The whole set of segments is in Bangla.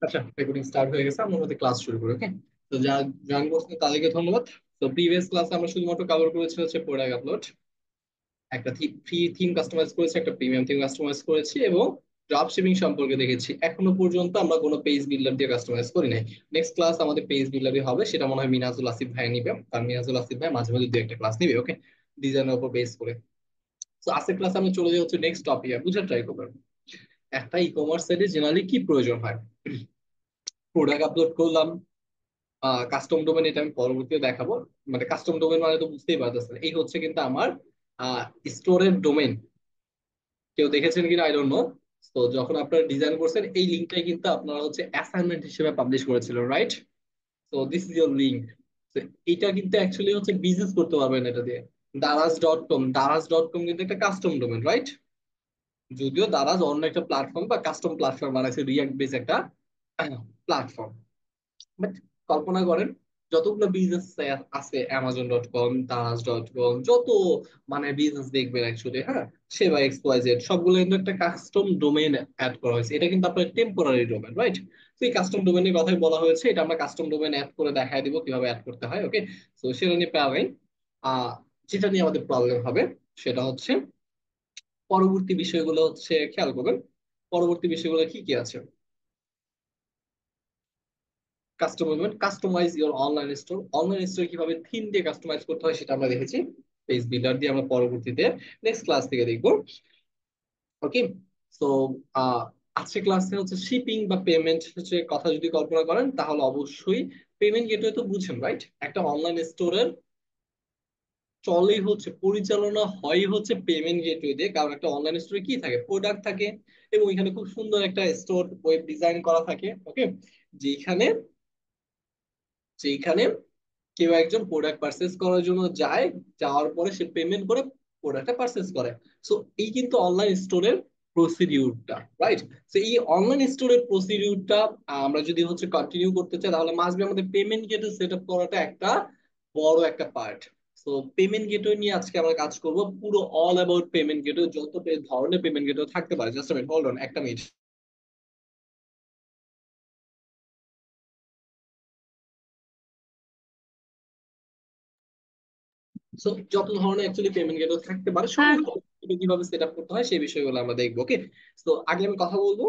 আচ্ছা, রেকর্ডিং স্টার্ট হয়ে গেছে, আমরা মধ্যে ক্লাস শুরু করি। ওকে, তো যা জয়েন করছেন তাদেরকে ধন্যবাদ। তো প্রিভিয়াস ক্লাসে আমরা শুধুমাত্র কভার করেছি হচ্ছে প্রোডাক্ট আপলোড, একটা ফ্রি থিম কাস্টমাইজ করেছি, একটা প্রিমিয়াম থিম কাস্টমাইজ করেছি এবং ড্রপ শিপিং সম্পর্কে দেখেছি। এখনো পর্যন্ত আমরা কোনো পেজ বিল্ডার দিয়ে কাস্টমাইজ করি নাই। নেক্সট ক্লাস আমাদের পেজ বিল্ডারই হবে, সেটা মনে হয় মিনাজুল আসিফ ভাই নিবে, কারণ মিনাজুল আসিফ ভাই মাঝে মাঝে দু একটা ক্লাস নিবে। ওকে, ডিজাইনের উপর বেস করে। তো আজকের ক্লাসে আমি চলে যাই হচ্ছে নেক্সট টপিকে, বুঝার ট্রাই করবেন একটা ই কমার্স সাইটে জেনারেলি কি প্রয়োজন হয়। প্রোডাক্ট আপলোড করলাম, কাস্টম ডোমেন, এটা আমি পরবর্তীতে দেখাবো। মানে কাস্টম ডোমেন মানে তো বুঝতেই পারতেছেন, এই হচ্ছে কিন্তু আমার স্টোরের ডোমেন। কেউ দেখেছেন কিনা আই ডোন্ট নো। তো যখন আপনারা ডিজাইন করছেন এই লিঙ্কটাই কিন্তু আপনারা হচ্ছে অ্যাসাইনমেন্ট হিসেবে পাবলিশ করেছিল, রাইট? তো দিস ইজ ইয়োর লিঙ্ক। এটা কিন্তু অ্যাকচুয়ালি হচ্ছে বিজনেস করতে পারবেন এটা দিয়ে। দারাজ.com, দারাজ.com কিন্তু একটা কাস্টম ডোমেন, রাইট? যদিও দারাজ অন্য একটা প্ল্যাটফর্ম বা কাস্টম প্ল্যাটফর্ম বানাইছে, রিয়াক্ট বেস একটা প্ল্যাটফর্ম। বাট কল্পনা করেন, যতগুলো বিজনেস আছে, অ্যামাজন.কম, দারাজ.কম, যত মানে বিজনেস দেখবেন অ্যাকচুয়ালি, হ্যাঁ, সেবা এক্স ওয়াই জেড, সবগুলো কিন্তু একটা কাস্টম ডোমেইন অ্যাড করা হয়েছে। এটা কিন্তু আপনার টেম্পোরারি ডোমেন, রাইট? তো এই কাস্টম ডোমেনের কথাই বলা হয়েছে, এটা আমরা কাস্টম ডোমেন অ্যাড করে দেখায় দিব কিভাবে অ্যাড করতে হয়। ওকে, তো সেটা নিয়ে প্যারা নাই। আহ যেটা নিয়ে আমাদের প্রবলেম হবে সেটা হচ্ছে পরবর্তী বিষয়গুলো হচ্ছে, খেয়াল করবেন পরবর্তী বিষয়গুলো কি কি আছে। Customise your online store, online store কিভাবে থিম দিয়ে কাস্টমাইজ করতে হয় সেটা আমরা দেখেছি। পেজ বিল্ডার দিয়ে আমরা পরবর্তীতে নেক্সট ক্লাস থেকে দেখবো। ওকে, তো আজকে ক্লাসে হচ্ছে শিপিং বা পেমেন্ট হচ্ছে কথা যদি কল্পনা করেন, তাহলে অবশ্যই পেমেন্ট গেটওয়ে তো বুঝছেন, রাইট? একটা অনলাইন স্টোরের চলেই হচ্ছে, পরিচালনা হয় হচ্ছে পেমেন্ট গেটওয়ে দিয়ে। কারণ একটা অনলাইন স্টোরে কি থাকে, প্রোডাক্ট থাকে এবং এখানে খুব সুন্দর একটা স্টোর ওয়েব ডিজাইন করা থাকে। ওকে, যেখানে যেখানে কেউ একজন প্রোডাক্ট পারচেস করার জন্য যায়, যাওয়ার পরে সে পেমেন্ট করে প্রোডাক্টটা পারচেস করে। সো এই কিন্তু অনলাইন স্টোরের প্রসিডিউরটা, রাইট? তো এই অনলাইন স্টোরের প্রসিডিউরটা আমরা যদি হচ্ছে কন্টিনিউ করতে চাই, তাহলে মাস্ট বি আমাদের পেমেন্ট গেটওয়ে সেট আপ করাটা একটা বড় একটা পার্ট। তো পেমেন্ট গেটওয়ে নিয়ে আজকে আমরা কাজ করব, পুরো অল অ্যাবাউট পেমেন্ট গেটওয়ে, যত ধরনের পেমেন্ট গেটওয়ে থাকতে পারে। জাস্ট মিনিট, হোল্ড অন, একটা মিনিট। সো যত ধরনের অ্যাকচুয়ালি পেমেন্ট গেটওয়ে থাকতে পারে, সমস্ত কিছু কিভাবে সেট আপ করতে হয় সেই বিষয়গুলো আমরা দেখবো। ওকে, তো আগে আমি কথা বলবো,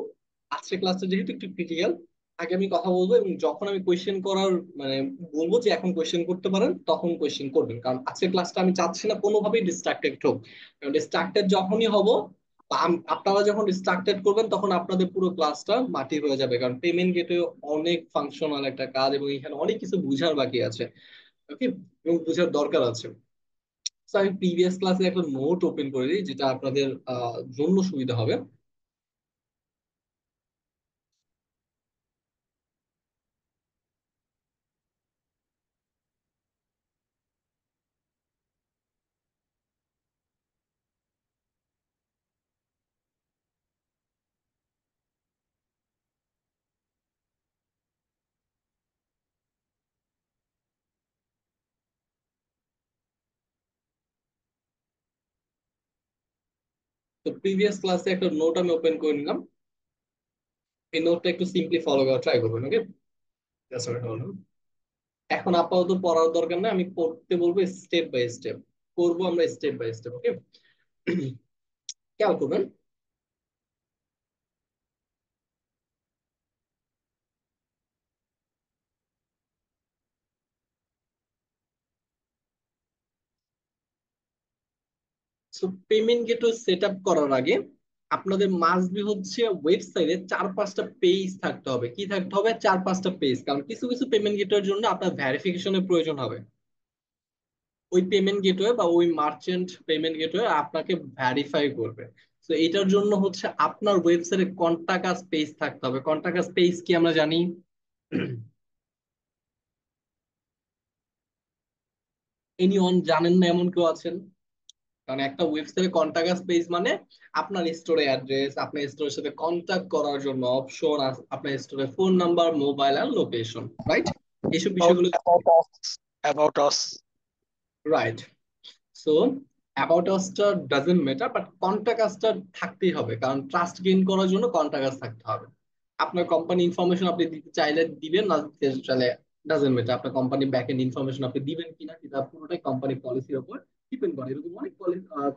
আজকের ক্লাসটা যেহেতু একটু ক্রিটিক্যাল, আগে আমি কথা বলবো এবং যখন আমি কোয়েশ্চেন করার মানে বলবো যে এখন কোয়েশ্চেন করতে পারেন, তখন কোয়েশ্চেন করবেন। কারণ আজকের ক্লাসটা আমি চাচ্ছি না কোনোভাবেই ডিস্ট্রাক্টেড হোক। কারণ ডিস্ট্রাক্টেড যখনই হব বা আপনারা যখন ডিস্ট্রাক্টেড করবেন, তখন আপনাদের পুরো ক্লাসটা মাটি হয়ে যাবে। কারণ পেমেন্ট গেটওয়ে অনেক ফাংশনাল একটা কাজ এবং এখানে অনেক কিছু বুঝার বাকি আছে। ওকে, এবং বুঝার দরকার আছে। তো আমি প্রিভিয়াস ক্লাসে একটা নোট ওপেন করে দিই, যেটা আপনাদের জন্য সুবিধা হবে। তো প্রিভিয়াস ক্লাসে একটা নোট আমি ওপেন করে নিলাম। এই নোটটা একটু সিম্পলি ফলো করার ট্রাই করবেন। ওকে, এখন আপাতত পড়ার দরকার নেই, আমি করতে বলবো স্টেপ বাই স্টেপ। করবো আমরা স্টেপ বাই স্টেপ। ওকে, খেয়াল করবেন। So payment gateway set up করার আগে আপনাদের মাস্ট বি হচ্ছে ওয়েবসাইটে চার পাঁচটা পেজ থাকতে হবে। কি থাকতে হবে? চার পাঁচটা পেজ। কারণ কিছু কিছু পেমেন্ট গেটওয়ের জন্য আপনার ভেরিফিকেশনের প্রয়োজন হবে। ওই পেমেন্ট গেটওয়ে বা ওই মার্চেন্ট পেমেন্ট গেটওয়ে আপনাকে ভেরিফাই করবে। তো এটার জন্য হচ্ছে আপনার ওয়েবসাইটে কন্টাক্ট আস পেজ থাকতে হবে। কন্টাক্ট আস পেজ কি আমরা জানি? এনিওয়ান জানেন না এমন কেউ আছেন? কারণ একটা ওয়েবসাইটে কন্টাক্ট আস পেজ মানে আপনার স্টোরে অ্যাড্রেস, আপনার স্টোরের সাথে কন্টাক্ট করার জন্য অপশন, আপনার স্টোরে ফোন নাম্বার, মোবাইল আর লোকেশন, রাইট? এইসব বিষয়গুলো, about us about us right? So about আসটা ডাজন্ট ম্যাটার, বাট কন্টাক্ট আসটা থাকতেই হবে, কারণ ট্রাস্ট গেইন করার জন্য কন্টাক্ট আস থাকতে হবে। আপনার কোম্পানি ইনফরমেশন আপনি দিতে চাইলে দিবেন, না দিতে চাইলে ডাজেন্ট ম্যাটার। আপনার কোম্পানি ব্যাক এন্ড ইনফরমেশন আপনি দিবেন কিনা সেটা পুরোটাই কোম্পানি পলিসির উপর ডিপেন্ড করে। এরকম অনেক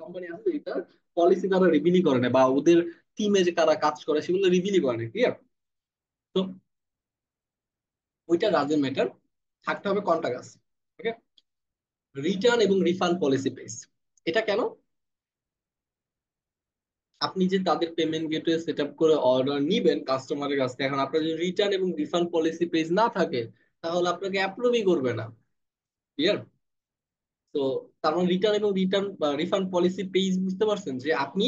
কোম্পানি আছে এটা পলিসি তারা রিভিলই করে না, বা ওদের টিমে যে কারা কাজ করে সেগুলো রিভিলই করে না, ক্লিয়ার? তো ওইটা ডাজেন্ট ম্যাটার, থাকতে হবে কন্টাগাস। ওকে, রিটার্ন এবং রিফান্ড পলিসি বেস। এটা কেন? আপনি যে তাদের পেমেন্ট গেটওয়ে সেট আপ করে অর্ডার নিবেন কাস্টমারের কাছ থেকে, এখন আপনার যদি রিটার্ন এবং রিফান্ড পলিসি পেজ না থাকে তাহলে আপনাকে অ্যাপ্রুভই করবে না, ক্লিয়ার? তো তার মানে রিটার্ন এবং রিটার্ন বা রিফান্ড পলিসি পেজ, বুঝতে পারছেন যে আপনি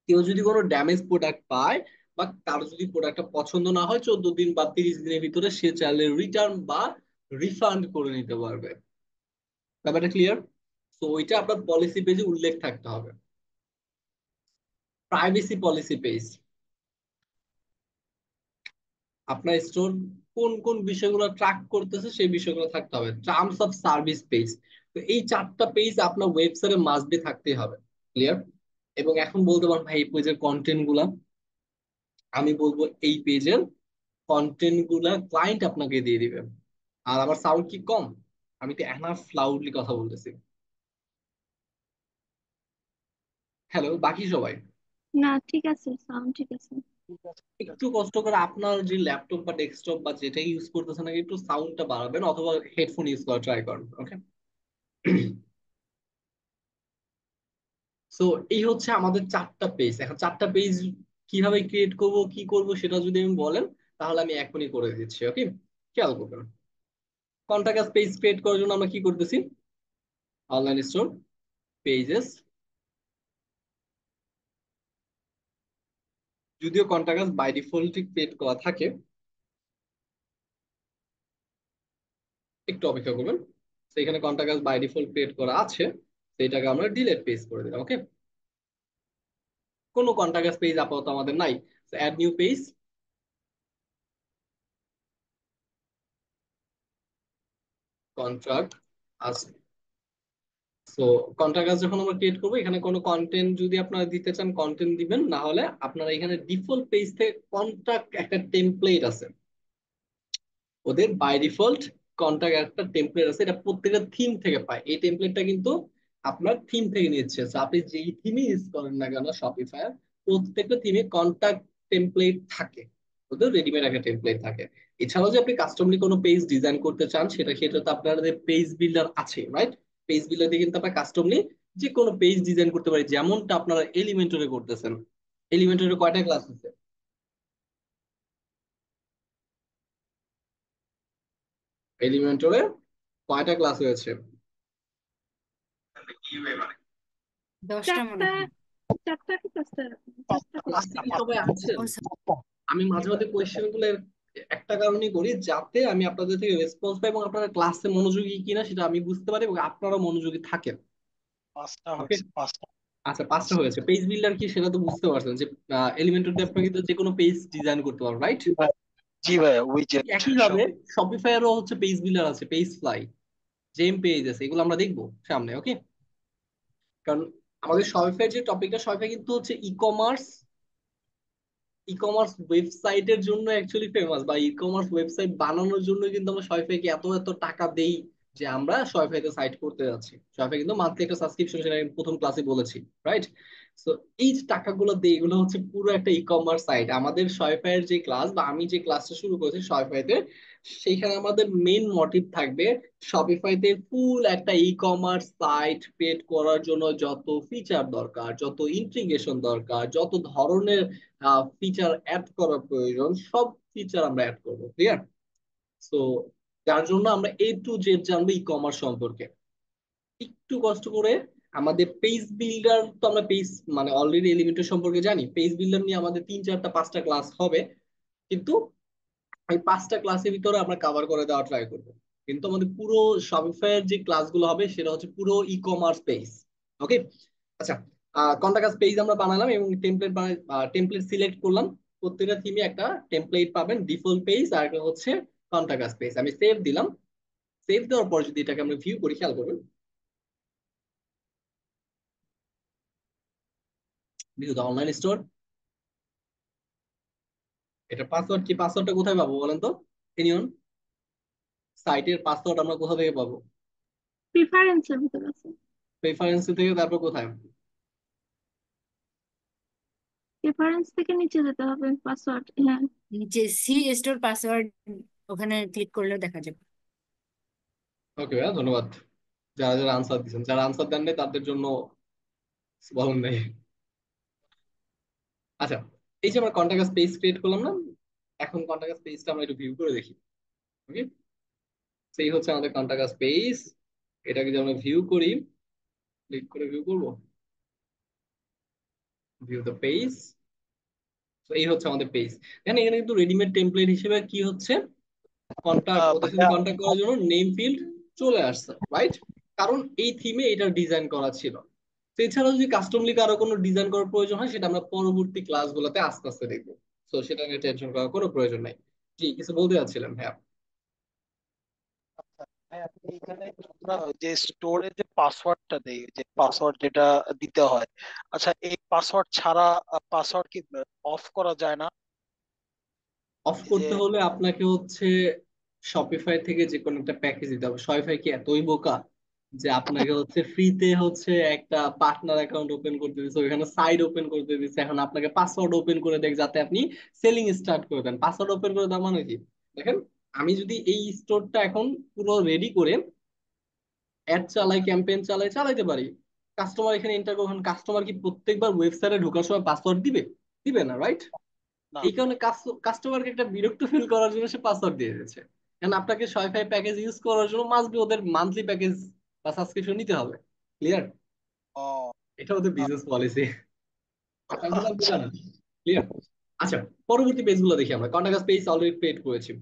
কেউ যদি কোনো ড্যামেজ প্রোডাক্ট পায় বা কারো যদি প্রোডাক্টটা পছন্দ না হয় 14 দিন বা 30 দিনের ভিতরে সে চাইলে রিটার্ন বা রিফান্ড করে নিতে পারবে। ব্যাপারটা ক্লিয়ার? তো ওইটা আপনার পলিসি পেজে উল্লেখ থাকতে হবে। প্রাইভেসি পলিসি পেজ, আপনার স্টোর কোন কোন বিষয়গুলো ট্র্যাক করতেছে সেই বিষয়গুলো থাকতে হবে। টার্মস অফ সার্ভিস পেজ, তো এই 4টা পেজ আপনার ওয়েবসাইটে মাস্ট বি থাকতেই হবে, ক্লিয়ার? এবং এখন বলতে পারেন ভাই এই পেজের কন্টেন্ট গুলা, আমি বলবো এই পেজের কন্টেন্ট গুলা ক্লায়েন্ট আপনাকে দিয়ে দিবে। আর আমার সাউন্ড কি কম? আমি তো এনাফ লাউডলি কথা বলতেছি। হ্যালো বাকি সবাই, না, ঠিক আছে, সাউন্ড ঠিক আছে। ঠিক আছে, ঠিক একটু আছে। কষ্ট করে আপনার যে ল্যাপটপ বা ডেস্কটপ বা যেটাই ইউজ করতেছেন না একটু সাউন্ডটা বাড়াবেন অথবা হেডফোন ইউজ করা ট্রাই করেন, ওকে? সো এই হচ্ছে আমাদের 4টা পেজ। এখন 4টা পেজ কিভাবে ক্রিয়েট করব কি করব সেটা যদি আমি বলেন তাহলে আমি এখনই করে দিচ্ছি, ওকে? খেয়াল করবেন, কন্টাক্ট পেজ ক্রিয়েট করার জন্য আমরা কি করতেছি, অনলাইন স্টোর পেজেস, যদিও কন্টাক্ট বাই ডিফল্ট ক্রিয়েট করা থাকে, একটু অপেক্ষা করবেন। তো এখানে কন্টাক্ট বাই ডিফল্ট ক্রিয়েট করা আছে, তো এটাকে আমরা ডিলেট পেজ করে দিলাম, ওকে? কোনো কন্টাক্ট পেজ আপাতত আমাদের নাই। অ্যাড নিউ পেজ, কন্ট্রাক্ট আস। সো কন্ট্রাক্ট আস যখন আমরা ক্রিয়েট করবো এখানে কোনো কন্টেন্ট যদি আপনারা দিতে চান কন্টেন্ট দিবেন, না হলে আপনারা এখানে ডিফল্ট পেজ থেকে কন্ট্রাক্ট একটা টেমপ্লেট আছে, ওদের বাই ডিফল্ট কন্ট্রাক্ট একটা টেমপ্লেট আছে, এটা প্রত্যেকটা থিম থেকে পায়। এই টেমপ্লেটটা কিন্তু আপনার থিম থেকে নিচ্ছে। So, আপনি যেই থিমে ইউজ করেন না কেন শপিফায়ার, প্রত্যেকটা থিমে কন্ট্রাক্ট টেমপ্লেট থাকে, ওদের রেডিমেড একটা টেমপ্লেট থাকে। এছাড়াও যে আপনি কাস্টমারলি কোনো পেজ ডিজাইন করতে চান সেটা ক্ষেত্রে তো আপনাদের পেজ বিল্ডার আছে, রাইট? পেজ বিল্ডার দিয়ে কিন্তু আপনার কাস্টমারলি যে কোনো পেজ ডিজাইন করতে পারি, যেমনটা আপনারা এলিমেন্টরে করতেছেন। এলিমেন্টরে কয়টা ক্লাস আছে? এলিমেন্টরে কয়টা ক্লাস হয়েছে? 10টা মনে চারটা। হয়। চারটা কি পাঁচটা? চারটা পাঁচটা, পেজ। ক্লাসে পাঁচটা, কি সবাই পাঁচটা। আছেন? ও স্যার, আমি মাঝে মাঝে কোয়েশ্চেন গুলো একটা কারণেই করি, যাতে আমি আপনাদের থেকে রেসপন্স পাই এবং আপনারা ক্লাসে মনোযোগী কিনা সেটা আমি বুঝতে পারি এবং আপনারা মনোযোগী থাকেন, পাঁচটা ওকে? হয়েছে, পাঁচটা। আচ্ছা 5টা হয়েছে। পেজ বিল্ডার কি সেটা তো বুঝতে পারছেন যে এলিমেন্টর দিয়ে আপনারা কিন্তু যে কোনো পেজ ডিজাইন করতে পারবেন, রাইট? জি ভাই, জি ভাই, উইজেট সব। একইভাবে শপিফায়ারও হচ্ছে পেজ বিল্ডার আছে, পেজ ফ্লাই, জেম পেজ আছে, এগুলো আমরা দেখবো সামনে, ওকে? কারণ আমাদের শপিফাই যে টপিকটা, শপিফাই কিন্তু হচ্ছে ই কমার্স ওয়েবসাইটের জন্য অ্যাকচুয়ালি ফেমাস, বা ই কমার্স ওয়েবসাইট বানানোর জন্য কিন্তু আমরা শপিফাইকে এত এত টাকা দেই যে আমরা শপিফাইতে সাইট করতে যাচ্ছি। শপিফাই কিন্তু মান্থলি একটা সাবস্ক্রিপশন, সেটা আমি প্রথম ক্লাসে বলেছি, রাইট? সো এই যে টাকাগুলো দেই এগুলো হচ্ছে পুরো একটা ই কমার্স সাইট। আমাদের শপিফাইয়ের যে ক্লাস বা আমি যে ক্লাসটা শুরু করেছি শপিফাইতে, সেইখানে আমাদের মেন মোটিভ থাকবে শপিফাইতে ফুল একটা ই কমার্স সাইট ক্রিয়েট করার জন্য যত ফিচার দরকার, যত ইন্টিগ্রেশন দরকার, যত ধরনের ফিচার অ্যাড করা প্রয়োজন, সব ফিচার আমরা অ্যাড করবো, ক্লিয়ার? সো যার জন্য আমরা A to Z জানবো ই কমার্স সম্পর্কে। একটু কষ্ট করে আমাদের পেজ বিল্ডার, তো আমরা পেজ মানে অলরেডি এলিমেন্টের সম্পর্কে জানি, পেজ বিল্ডার নিয়ে আমাদের 3 4 5টা ক্লাস হবে, কিন্তু এই 5টা ক্লাসের ভিতরে আমরা কভার করে দেওয়ার ট্রাই করবো। কিন্তু আমাদের পুরো শপিফাইয়ের যে ক্লাসগুলো হবে সেটা হচ্ছে পুরো ই কমার্স পেজ, ওকে? আচ্ছা, কন্টাক্ট পেজ আমরা বানালাম এবং টেমপ্লেট সিলেক্ট করলাম। প্রত্যেকটা থিমে একটা টেমপ্লেট পাবেন, ডিফল্ট পেজ আর একটা হচ্ছে কন্টাক্ট পেজ। আমি সেভ দিলাম। সেভ দেওয়ার পর যদি এটাকে আমরা ভিউ করি, খেয়াল করবেন, ভিউ দ্য অনলাইন স্টোর, এটা পাসওয়ার্ড কি? পাসওয়ার্ডটা কোথায় পাবো বলেন তো? এনিওন? সাইটের পাসওয়ার্ড আমরা কোথা থেকে পাবো? প্রিফারেন্সের ভিতর আছে। প্রেফারেন্স থেকে, তারপর কোথায়? প্রিফারেন্স থেকে নিচে যেতে হবে, পাসওয়ার্ড, হ্যাঁ। নিচে সি স্টোর পাসওয়ার্ড, ওখানে ক্লিক করলে দেখা যাবে। ওকে ভাইয়া, ধন্যবাদ। যারা যারা আনসার দিচ্ছেন, যারা আনসার দেন নাই তাদের জন্য বলেন নাই। আচ্ছা, এই যে আমরা কন্টাক্ট পেজ ক্রিয়েট করলাম না, এখন কন্টাক্ট পেজটা আমরা একটু ভিউ করে দেখি। ওকে, সেই হচ্ছে আমাদের কন্টাক্ট পেজ। এটাকে যদি আমরা ভিউ করি, ক্লিক করে ভিউ করব, ভিউ দ্য পেজ। তো এই হচ্ছে আমাদের পেজ। দেখেন এখানে কিন্তু রেডিমেড টেমপ্লেট হিসেবে কি হচ্ছে, কন্টাক্ট, ওদের সাথে ভাইয়া কন্টাক্ট করার জন্য নেম ফিল্ড চলে আসছে, রাইট? কারণ এই থিমে এটা ডিজাইন করা ছিল। তো এছাড়াও যদি কাস্টমলি কারো কোনো ডিজাইন করার প্রয়োজন হয়, সেটা আমরা পরবর্তী ক্লাসগুলোতে আস্তে আস্তে দেখবো। তো সেটা নিয়ে টেনশন করার কোনো প্রয়োজন নাই। জি, কিছু বলতে চাচ্ছিলেন? হ্যাঁ। ভাইয়া, এইখানে আমরা যে স্টোরে যে পাসওয়ার্ডটা দেই, যে পাসওয়ার্ড যেটা দিতে হয়, আচ্ছা এই পাসওয়ার্ড ছাড়া পাসওয়ার্ড কি অফ করা যায় না? অফ এই যে করতে হলে আপনাকে হচ্ছে শপিফাই থেকে যে কোনো একটা প্যাকেজ দিতে হবে। শপিফাই কি এতই বোকা যে আপনাকে হচ্ছে ফ্রিতে হচ্ছে একটা পার্টনার অ্যাকাউন্ট ওপেন করতে দিচ্ছে, ওইখানে সাইড ওপেন করতে দিচ্ছে, এখন আপনাকে পাসওয়ার্ড ওপেন করে দেখ যাতে আপনি সেলিং স্টার্ট করে দেন। পাসওয়ার্ড ওপেন করে দেওয়া মানে কি? দেখেন, আমি যদি এই স্টোরটা এখন পুরো রেডি করে অ্যাড চালাই, ক্যাম্পেইন চালাই, চালাইতে পারি, কাস্টমার এখানে এন্টার করবেন, কাস্টমার কি প্রত্যেকবার ওয়েবসাইটে ঢোকার সময় পাসওয়ার্ড দিবে? দিবে না, রাইট? না। এই কারণে কাস্টমারকে একটা বিরক্ত ফিল করার জন্য সে পাসওয়ার্ড দিয়ে দিয়েছে। কারণ আপনাকে শপিফাই প্যাকেজ ইউজ করার জন্য মাস্ট বি ওদের মান্থলি প্যাকেজ বা সাবস্ক্রিপশন নিতে হবে। ক্লিয়ার? ও এটা ওদের আ- বিজনেস পলিসি। আপনার আচ্ছা। বোঝা না? ক্লিয়ার? আচ্ছা, পরবর্তী পেজগুলো দেখি। আমরা কন্টাক্ট পেজ অলরেডি ক্রিয়েট করেছি।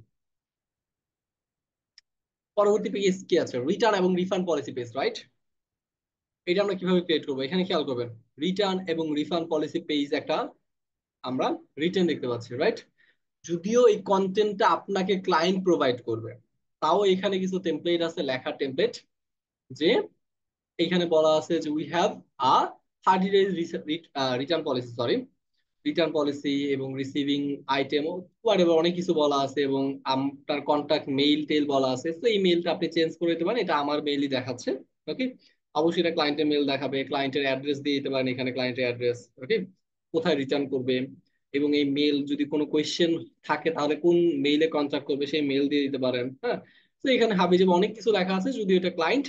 পরবর্তী পেজ কি আছে? রিটার্ন এবং রিফান্ড পলিসি পেজ, রাইট? এটা আমরা কিভাবে ক্রিয়েট করবো? এখানে খেয়াল করবেন, রিটার্ন এবং রিফান্ড পলিসি পেজ একটা আমরা রিটার্ন দেখতে পাচ্ছি, রাইট? যদিও এই কন্টেন্টটা আপনাকে ক্লায়েন্ট প্রোভাইড করবে, তাও এখানে কিছু টেমপ্লেট আছে, লেখা টেমপ্লেট, যে এখানে বলা আছে যে we have a 30 days return policy, sorry, return policy এবং রিসিভিং আইটেম, অনেক কিছু বলা আছে, এবং আপনার কন্ট্যাক্ট মেইল টেল বলা আছে। তো এই মেইলটা আপনি চেঞ্জ করে দিতে পারেন, এটা আমার মেইলই দেখাচ্ছে। ওকে, অবশ্যই এটা ক্লায়েন্টের মেইল দেখাবে, ক্লায়েন্টের অ্যাড্রেস দিয়ে দিতে পারেন, এখানে ক্লায়েন্টের অ্যাড্রেস, ওকে, কোথায় রিটার্ন করবে, এবং এই মেইল যদি কোনো কোয়েশ্চেন থাকে তাহলে কোন মেইলে কন্ট্যাক্ট করবে সেই মেইল দিয়ে দিতে পারেন। হ্যাঁ, তো এখানে হাবি যাবে অনেক কিছু লেখা আছে, যদি এটা ক্লায়েন্ট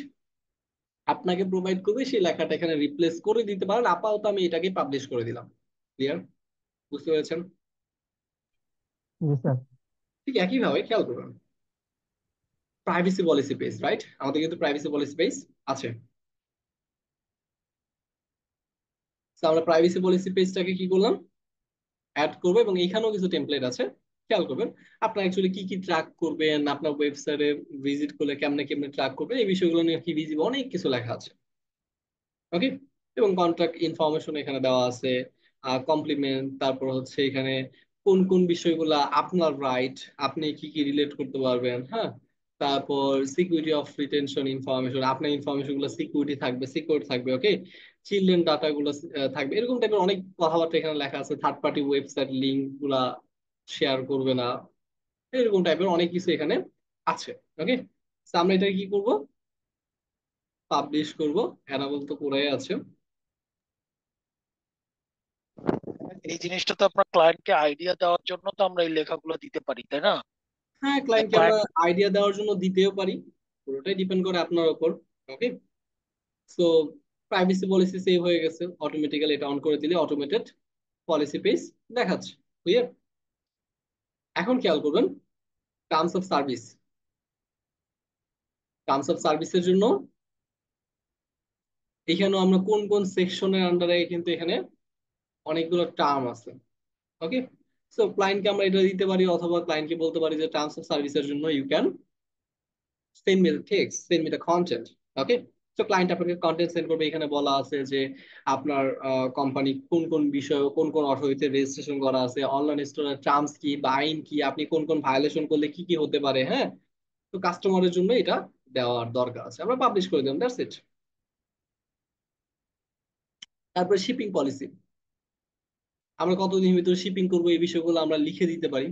আপনাকে প্রোভাইড করবে সেই লেখাটা এখানে রিপ্লেস করে দিতে পারেন। আপাতত আমি এটাকে পাবলিশ করে দিলাম। ক্লিয়ার? বুঝতে পেরেছেন? জি স্যার। ঠিক একইভাবে খেয়াল করবেন, প্রাইভেসি পলিসি পেজ, রাইট? আমাদের কিন্তু প্রাইভেসি পলিসি পেজ আছে। তো আমরা প্রাইভেসি পলিসি পেজটাকে কি করলাম, অ্যাড করবো, এবং এইখানেও কিছু টেমপ্লেট আছে। খেয়াল করবেন, আপনার অ্যাকচুয়ালি কি কি ট্র্যাক করবেন, আপনার ওয়েবসাইটে ভিজিট করলে কেমনে কেমনে ট্র্যাক করবেন, এই বিষয়গুলো নিয়ে কি ভিজিবল অনেক কিছু লেখা আছে। ওকে, এবং কন্ট্রাক্ট ইনফরমেশন এখানে দেওয়া আছে, কমপ্লিমেন্ট, তারপর হচ্ছে এখানে কোন কোন বিষয়গুলা আপনার রাইট, আপনি কি কি রিলেট করতে পারবেন। হ্যাঁ, তারপর সিকিউরিটি অফ রিটেনশন ইনফরমেশন, আপনার ইনফরমেশন গুলো সিকিউরিটি থাকবে, সিকিউর থাকবে। ওকে, চিলড্রেন ডাটা গুলো থাকবে, এরকম টাইপের অনেক কথাবার্তা এখানে লেখা আছে। থার্ড পার্টি ওয়েবসাইট লিঙ্ক গুলা শেয়ার করবে না, এরকম টাইপের অনেক কিছু এখানে আছে। ওকে, আমরা এটা কি করব, পাবলিশ করব। এনাবল তো করাই আছে। এই জিনিসটা তো আপনার ক্লায়েন্টকে আইডিয়া দেওয়ার জন্য তো আমরা এই লেখাগুলো দিতে পারি, তাই না? হ্যাঁ, ক্লায়েন্টকে আমরা ক্লায়েন্ট আইডিয়া দেওয়ার জন্য দিতেও পারি, পুরোটাই ডিপেন্ড করে আপনার উপর। ওকে, সো প্রাইভেসি পলিসি সেভ হয়ে গেছে অটোমেটিক্যালি, এটা অন করে দিলে অটোমেটেড পলিসি পেজ দেখাচ্ছে। ক্লিয়ার? এখন খেয়াল করবেন, terms of service. Terms of সার্ভিসের জন্য এখানেও আমরা কোন কোন সেকশনের আন্ডারে, কিন্তু এখানে অনেকগুলো টার্ম আছে। ওকে, সো ক্লায়েন্টকে আমরা এটা দিতে পারি, অথবা ক্লায়েন্টকে বলতে পারি যে টার্মস অফ সার্ভিসের জন্য you can send me the text, send me the content. Okay, তো ক্লায়েন্ট আপনাকে কন্টেন্ট সেন্ড করবে। এখানে বলা আছে যে আপনার কোম্পানি কোন কোন বিষয়, কোন কোন অথরিটিতে রেজিস্ট্রেশন করা আছে, অনলাইন স্টোরের টার্মস কি বা আইন কি, আপনি কোন কোন ভায়োলেশন করলে কি কি হতে পারে। হ্যাঁ, তো কাস্টমারের জন্য এটা দেওয়ার দরকার আছে, আমরা পাবলিশ করে দিলাম, দ্যাটস ইট। তারপরে শিপিং পলিসি। আমরা কতদিন ভিতরে শিপিং করবো এই বিষয়গুলো আমরা লিখে দিতে পারি,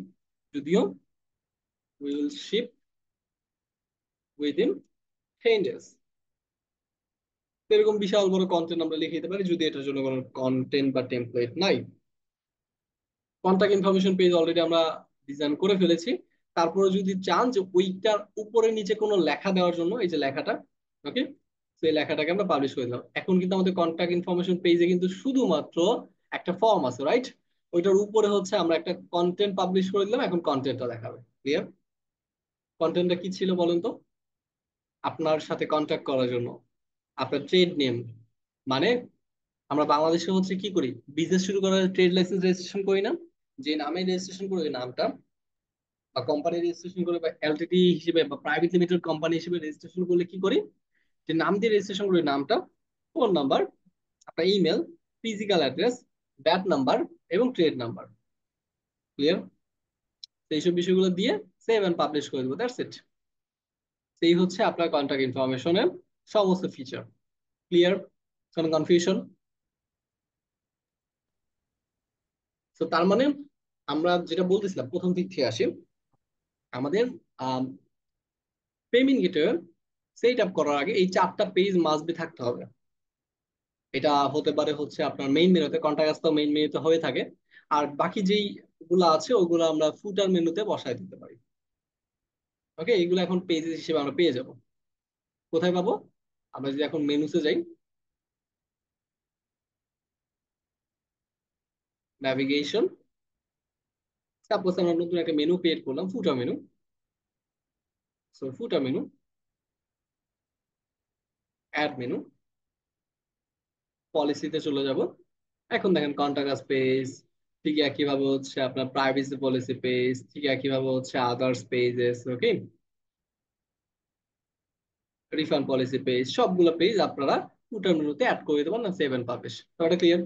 যদিও we will ship within 10 days। এরকম বিশাল বড় কন্টেন্ট আমরা লিখে দিতে পারি যদি এটার জন্য কোনো কন্টেন্ট বা টেমপ্লেট নাই। কন্টাক্ট ইনফরমেশন পেজ অলরেডি আমরা ডিজাইন করে ফেলেছি। তারপরে যদি চান যে ওইটার উপরে নিচে কোনো লেখা দেওয়ার জন্য, এই যে লেখাটা, ওকে, সেই লেখাটাকে আমরা পাবলিশ করে দিলাম। এখন কিন্তু আমাদের কন্টাক্ট ইনফরমেশন পেজে কিন্তু শুধুমাত্র একটা ফর্ম আছে, রাইট? ওইটার উপরে হচ্ছে আমরা একটা কন্টেন্ট পাবলিশ করে দিলাম, এখন কন্টেন্টটা দেখাবে। ক্লিয়ার? কন্টেন্টটা কি ছিল বলেন তো? আপনার সাথে কন্ট্যাক্ট করার জন্য আপনার ট্রেড নেম, মানে আমরা বাংলাদেশে হচ্ছে কি করি, বিজনেস শুরু করার ট্রেড লাইসেন্স রেজিস্ট্রেশন করি না? যে নামে রেজিস্ট্রেশন করি ওই নামটা, বা কোম্পানি রেজিস্ট্রেশন করে বা এলটিডি হিসেবে বা প্রাইভেট লিমিটেড কোম্পানি হিসেবে রেজিস্ট্রেশন করলে কি করি, যে নাম দিয়ে রেজিস্ট্রেশন করি, নামটা, ফোন নাম্বার, আপনার email, physical address, bat number এবং ট্রেড নাম্বার। ক্লিয়ার? এইসব বিষয়গুলো দিয়ে সেভ এন্ড পাবলিশ করে দেবো, দ্যাটস ইট। সেই হচ্ছে আপনার কন্টাক্ট ইনফরমেশনের সমস্ত ফিচার। ক্লিয়ার? কোনো কনফিউশন? তো তার মানে আমরা যেটা বলতেছিলাম প্রথম দিক থেকে আসি, আমাদের পেমেন্ট গেটওয়ে সেট আপ করার আগে এই 4টা পেজ মাস্ট বি থাকতে হবে। এটা হতে পারে হচ্ছে আপনার মেইন মেনুতে, কন্টাক্ট তো মেইন মেনুতে হয়ে থাকে, আর বাকি যেই গুলো আছে ওগুলো আমরা ফুটার মেনুতে বসায় দিতে পারি। ওকে, এইগুলো এখন পেজেস হিসেবে আমরা পেয়ে যাব। কোথায় পাবো? আমরা যদি এখন মেনুতে যাই, ন্যাভিগেশন, সাপোজ আমরা নতুন একটা মেনু ক্রিয়েট করলাম, footer menu. So footer menu, add menu, পলিসিতে চলে যাব। এখন দেখেন কন্টাক্ট পেজ, ঠিক একইভাবে হচ্ছে আপনার প্রাইভেসি পলিসি পেজ, ঠিক একইভাবে হচ্ছে আদার্স পেজেস, ওকে, রিফান্ড পলিসি পেজ, সবগুলো পেজ আপনারা ফুটার মেনুতে অ্যাড করে দেবেন না, সেভ এন্ড পাবলিশ। তো এটা ক্লিয়ার?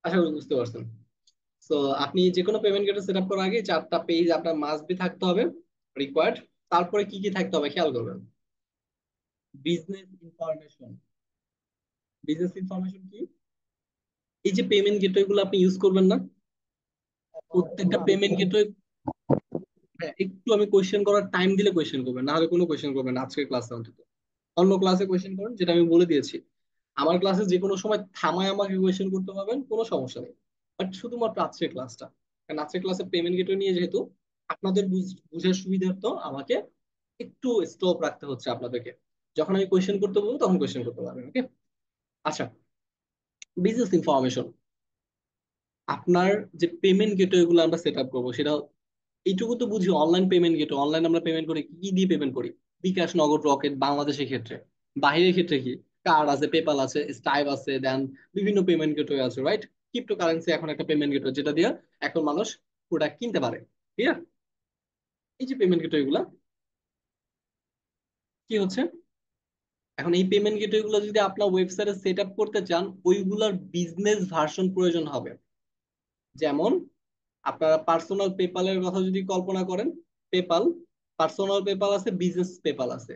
আশা করি বুঝতে পারছেন। সো আপনি যে কোনো পেমেন্ট গেটওয়ে সেট আপ করার আগে 4টা পেজ আপনার মাস্ট বি থাকতে হবে, রিকোয়ার্ড। তারপরে কি কি থাকতে হবে খেয়াল করবেন। Business information. বিজনেস ইনফরমেশন কি? এই যে পেমেন্ট গেটওয়ে গুলো আপনি ইউজ করবেন না, প্রত্যেকটা পেমেন্ট গেটওয়ে, একটু আমি কোয়েশ্চেন করার টাইম দিলে কোয়েশ্চেন করবেন, না হলে কোনো কোয়েশ্চেন করবেন না আজকের ক্লাসে অন্তত। অন্য ক্লাসে কোয়েশ্চেন করেন, যেটা আমি বলে দিয়েছি। আমার ক্লাসে যে কোনো সময় থামায় আমাকে কোয়েশ্চেন করতে পারবেন, কোনো সমস্যা নেই। বাট শুধুমাত্র আজকের ক্লাসটা, কারণ আজকের ক্লাসে পেমেন্ট গেটওয়ে নিয়ে যেহেতু আপনাদের বুঝার সুবিধার্থে আমাকে একটু স্টপ রাখতে হচ্ছে আপনাদেরকে। যখন আমি কোয়েশ্চেন করতে বলবো তখন কোয়েশ্চেন করতে পারবেন, ওকে? আচ্ছা, বিজনেস ইনফরমেশন। আপনার যে পেমেন্ট গেটওয়ে গুলো আমরা সেট আপ করবো সেটা, এইটুকু তো বুঝি অনলাইন পেমেন্ট গেটওয়ে। অনলাইন আমরা পেমেন্ট করি কি দিয়ে পেমেন্ট করি? বিকাশ, নগদ, রকেট। বাংলাদেশের ক্ষেত্রে, বাইরের ক্ষেত্রে কি? কার্ড আছে, পেপাল আছে, স্টাইপ আছে, দেন বিভিন্ন পেমেন্ট গেটওয়ে আছে, রাইট? ক্রিপ্টো কারেন্সি এখন একটা পেমেন্ট গেটওয়ে, যেটা দিয়ে এখন মানুষ প্রোডাক্ট কিনতে পারে। ঠিক আছে? এই যে পেমেন্ট গেটওয়ে গুলা কি হচ্ছে, এখন এই পেমেন্ট গেটওয়ে গুলো যদি আপনার ওয়েবসাইটে সেট আপ করতে চান, ওইগুলার বিজনেস ভার্সন প্রয়োজন হবে। যেমন আপনারা পার্সোনাল পেপালের কথা যদি কল্পনা করেন, পেপাল, পার্সোনাল পেপাল আছে, বিজনেস পেপাল আছে।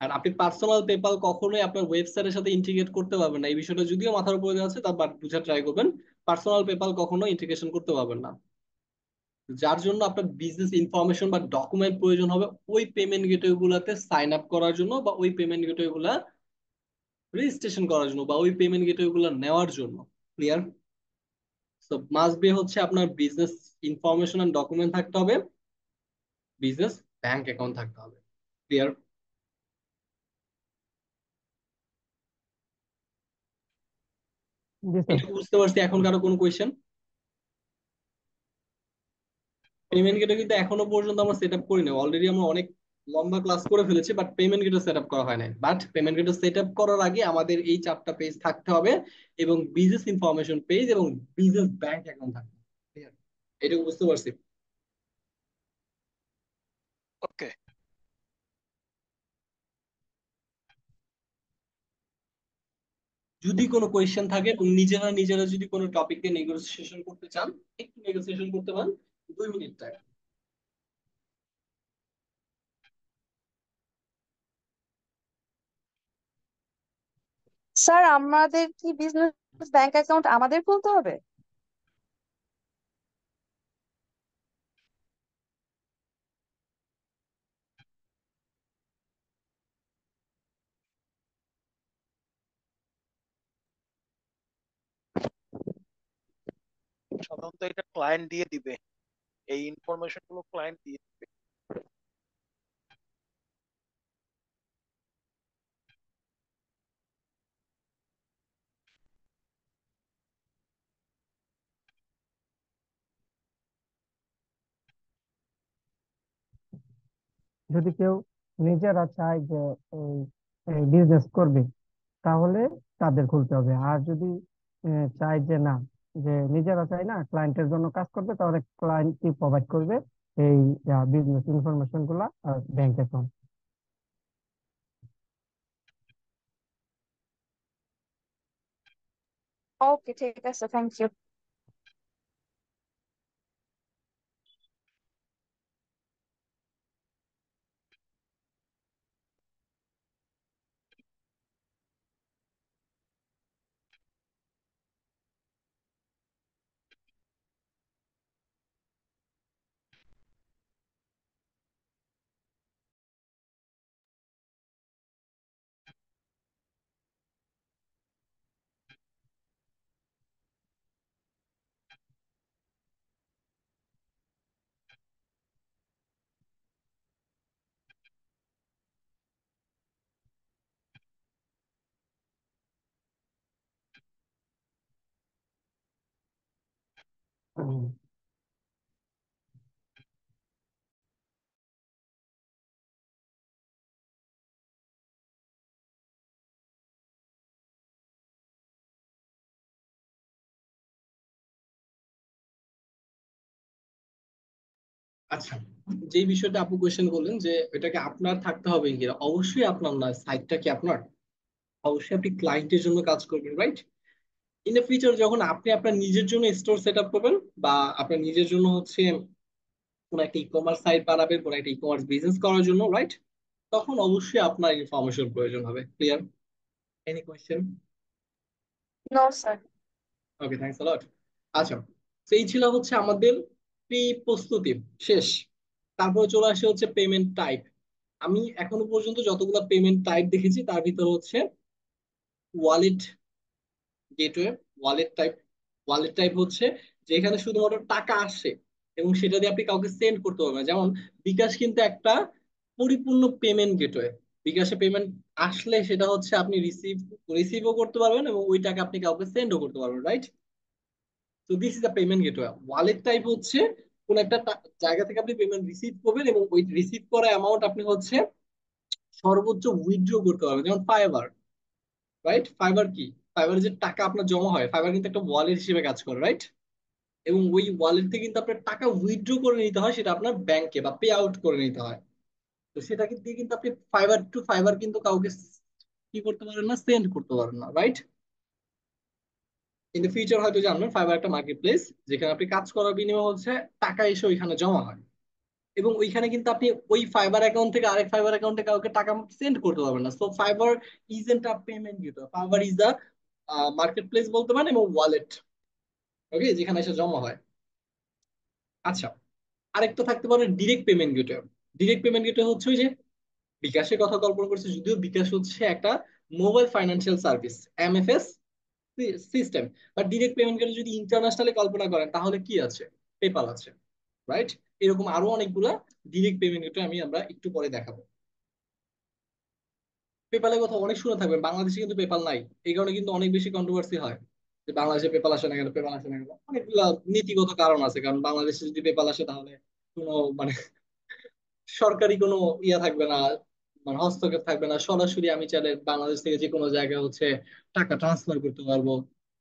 আর আপনি পার্সোনাল পেপাল কখনোই আপনার ওয়েবসাইটের সাথে ইন্টিগ্রেট করতে পারবেন না। এই বিষয়টা যদিও মাথার উপরে আছে, তা বাট বুঝার ট্রাই করবেন। পার্সোনাল পেপাল কখনো ইন্টিগ্রেশন করতে পারবেন না, যার জন্য আপনার বিজনেস ইনফরমেশন বা ডকুমেন্ট প্রয়োজন হবে ওই পেমেন্ট গেটওয়ে গুলাতে সাইন আপ করার জন্য, বা ওই পেমেন্ট গেটওয়ে গুলা রেজিস্ট্রেশন করার জন্য, বা ওই পেমেন্ট গেটওয়ে গুলা নেওয়ার জন্য। ক্লিয়ার? সো মাস্ট বি হচ্ছে আপনার বিজনেস ইনফরমেশন এন্ড ডকুমেন্ট থাকতে হবে, বিজনেস ব্যাংক অ্যাকাউন্ট থাকতে হবে। ক্লিয়ার? জি স্যার। এটুকু বুঝতে পারছি। এখন কারো কোনো কোয়েশ্চেন? পেমেন্ট গেটও কিন্তু এখনো পর্যন্ত আমরা সেট আপ করি না, অলরেডি আমরা অনেক লম্বা ক্লাস করে ফেলেছি, বাট পেমেন্ট গেটও সেট আপ করা হয় নাই। বাট পেমেন্ট গেটও সেট আপ করার আগে আমাদের এই 4টা পেজ থাকতে হবে, এবং বিজনেস ইনফরমেশন পেজ এবং বিজনেস ব্যাংক অ্যাকাউন্ট থাকতে হবে। Clear? এটুকু বুঝতে পারছি। ওকে। যদি কোনো কোয়েশ্চেন থাকে এবং নিজেরা নিজেরা যদি কোনো টপিকে নেগোসিয়েশন করতে চান, একটু নেগোসিয়েশন করতে পারেন, 2 মিনিট টাইম। স্যার আমাদের কি বিজনেস ব্যাংক অ্যাকাউন্ট আমাদের খুলতে হবে? সাধারণত এটা ক্লায়েন্ট দিয়ে দিবে, এই ইনফরমেশন গুলো ক্লায়েন্ট দিয়ে দিবে। যদি কেউ নিজেরা চায় যে এই বিজনেস করবে, তাহলে তাদের খুলতে হবে। আর যদি চায় যে না, যে নিজেরা চায় না, ক্লায়েন্টের জন্য কাজ করবে, তাহলে ক্লায়েন্টই প্রোভাইড করবে এই বিজনেস ইনফরমেশন গুলা আর ব্যাংক অ্যাকাউন্ট। ওকে, ঠিক আছে, থ্যাংক ইউ। আচ্ছা, যে বিষয়টা আপু কোয়েশ্চেন করলেন যে এটাকে আপনার থাকতে হবে কিনা, অবশ্যই আপনার না, সাইটটা কি আপনার, অবশ্যই আপনি ক্লায়েন্টের জন্য কাজ করবেন, রাইট? ইন দ্য ফিউচার যখন আপনি আপনার নিজের জন্য স্টোর সেট আপ করবেন, বা আপনার নিজের জন্য হচ্ছে কোন একটা ই কমার্স সাইট বানাবেন, কোন একটা ই কমার্স বিজনেস করার জন্য, রাইট, তখন অবশ্যই আপনার ইনফরমেশন প্রয়োজন হবে। Clear? Any question? No sir. Okay, thanks a lot. আচ্ছা, তো এই ছিল হচ্ছে আমাদের প্রি প্রস্তুতি শেষ। তারপরে চলে আসে হচ্ছে পেমেন্ট টাইপ। আমি এখনো পর্যন্ত যতগুলো পেমেন্ট টাইপ দেখেছি তার ভিতরে হচ্ছে wallet gateway, wallet type. Wallet type হচ্ছে যেখানে শুধুমাত্র টাকা আসে এবং সেটা দিয়ে আপনি কাউকে সেন্ড করতে পারবেন। যেমন বিকাশ কিন্তু একটা পরিপূর্ণ পেমেন্ট গেটওয়ে। বিকাশে পেমেন্ট আসলে সেটা হচ্ছে আপনি রিসিভও করতে পারবেন এবং ওই টাকা আপনি কাউকে সেন্ডও করতে পারবেন, রাইট? তো this is the payment gateway. Wallet type হচ্ছে কোন একটা জায়গা থেকে আপনি পেমেন্ট রিসিভ করবেন এবং ওই রিসিভ করা অ্যামাউন্ট আপনি হচ্ছে সর্বোচ্চ উইথড্র করতে পারবেন। যেমন ফাইবার, রাইট? ফাইবার কি, ফাইবারে যে টাকা আপনার জমা হয়, ফাইবার কিন্তু একটা ওয়ালেট হিসেবে কাজ করে, রাইট? এবং ওই ওয়ালেট থেকে কিন্তু আপনার টাকা উইথড্র করে নিতে হয়, সেটা আপনার ব্যাংকে বা পে আউট করে নিতে হয়। তো সেটা দিয়ে কিন্তু আপনি ফাইবার টু ফাইবার কিন্তু কাউকে কি করতে পারেন না, সেন্ড করতে পারেন না, রাইট? ইন দ্য ফিউচার হয়তো জানবেন ফাইবার একটা মার্কেট প্লেস, যেখানে আপনি কাজ করার বিনিময়ে হচ্ছে টাকা এসে ওইখানে জমা হয়। এবং ওইখানে কিন্তু আপনি ওই ফাইবার অ্যাকাউন্ট থেকে আরেক ফাইবার অ্যাকাউন্টে কাউকে টাকা সেন্ড করতে পারবেন না। So fibre is ant a payment gateway, fibre is a market place বলতে পারেন, এবং ওয়ালেট, ওকে, যেখানে এসে জমা হয়। আচ্ছা, আরেকটা থাকতে পারে direct payment gateway. Direct payment gateway হচ্ছে ওই যে বিকাশের কথা কল্পনা করছে, যদিও বিকাশ হচ্ছে একটা mobile financial service, MFS system. বা ডিরেক্ট পেমেন্ট গেটওয়ে যদি ইন্টারন্যাশনালি কল্পনা করেন তাহলে কি আছে, পেপাল আছে, রাইট? এরকম আরো অনেকগুলা ডিরেক্ট পেমেন্ট গেটওয়ে আমরা একটু পরে দেখাবো। পেপালের কথা অনেক শুনে থাকবেন, বাংলাদেশে কিন্তু পেপাল নাই। এই কারণে কিন্তু অনেক বেশি কন্ট্রোভার্সি হয় যে বাংলাদেশে পেপাল আসে না কেন, পেপাল আসে না কেন। অনেকগুলা নীতিগত কারণ আছে, কারণ বাংলাদেশে যদি পেপাল আসে তাহলে কোনো মানে সরকারি কোনো ইয়া থাকবে না, মানে হস্তক্ষেপ থাকবে না। সরাসরি আমি চাইলে বাংলাদেশ থেকে যে কোনো জায়গায় হচ্ছে টাকা ট্রান্সফার করতে পারবো।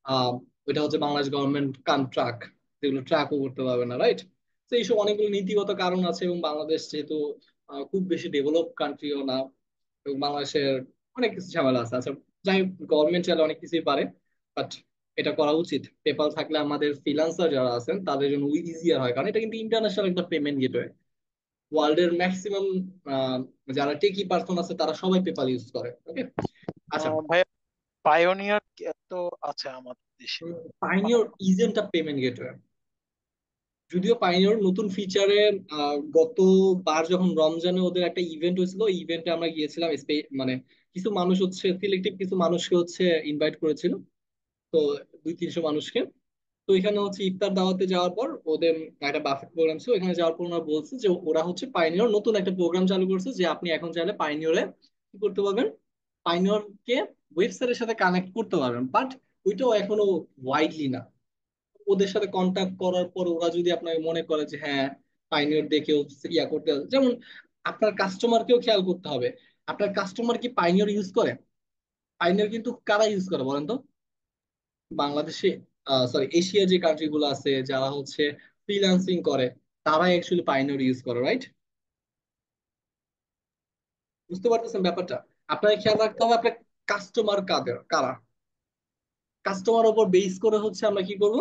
আহ ওইটা হচ্ছে বাংলাদেশ গভর্নমেন্ট কান ট্রাক, যেগুলো ট্রাকও করতে পারবে না, রাইট? তো এইসব অনেকগুলো নীতিগত কারণ আছে। এবং বাংলাদেশ যেহেতু খুব বেশি ডেভেলপ কান্ট্রিও না, এবং বাংলাদেশের অনেক কিছু ঝামেলা আছে। আচ্ছা, যাই হোক, গভর্নমেন্ট চাইলে অনেক কিছুই পারে, বাট এটা করা উচিত। পেপাল থাকলে আমাদের ফ্রিল্যান্সার যারা আছেন তাদের জন্য ইজিয়ার হয়, কারণ এটা কিন্তু ইন্টারন্যাশনাল একটা পেমেন্ট গেটওয়ে। ওয়ার্ল্ডের ম্যাক্সিমাম যারা টেকি পার্সন আছে তারা সবাই পেপাল ইউজ করে, ওকে? আচ্ছা, ভাই, পায়োনিয়ার তো আছে আমাদের দেশে। Pioneer isn't a payment gateway. যদিও পাইনিয়র নতুন ফিচারে গতবার যখন রমজানে ওদের একটা ইভেন্ট হয়েছিল, ওই ইভেন্টে আমরা গিয়েছিলাম। মানে কিছু মানুষ হচ্ছে সিলেক্টিভ কিছু মানুষকে হচ্ছে ইনভাইট করেছিল, তো 200-300 মানুষকে। তো এখানে হচ্ছে ইফতার দাওয়াতে যাওয়ার পর ওদের একটা বাফেট প্রোগ্রাম ছিল, এখানে যাওয়ার পর ওরা বলছে যে ওরা হচ্ছে পাইনিয়র নতুন একটা প্রোগ্রাম চালু করছে, যে আপনি এখন চাইলে পাইনিয়রে কি করতে পারবেন, পাইনিয়রকে ওয়েবসাইটের সাথে কানেক্ট করতে পারবেন, বাট ওইটাও এখনো ওয়াইডলি না। ওদের সাথে কন্ট্যাক্ট করার পর ওরা যদি আপনাকে মনে করে যে হ্যাঁ পাইনিয়র দেখেও ইয়া করতে হবে, যেমন আপনার কাস্টমারকেও খেয়াল করতে হবে, আপনার কাস্টমার কি পাইনিয়র ইউজ করে? পাইনিয়র কিন্তু কারা ইউজ করে বলেন তো? বাংলাদেশে, সরি, এশিয়া যে কান্ট্রি গুলো আছে যারা হচ্ছে ফ্রিল্যান্সিং করে, তারাই অ্যাকচুয়ালি পাইনিয়র ইউজ করে, রাইট? বুঝতে পারতেছেন ব্যাপারটা? আপনাকে খেয়াল রাখতে হবে আপনার কাস্টমার কাদের কারা, কাস্টমার উপর বেস করে হচ্ছে আমরা কি করব,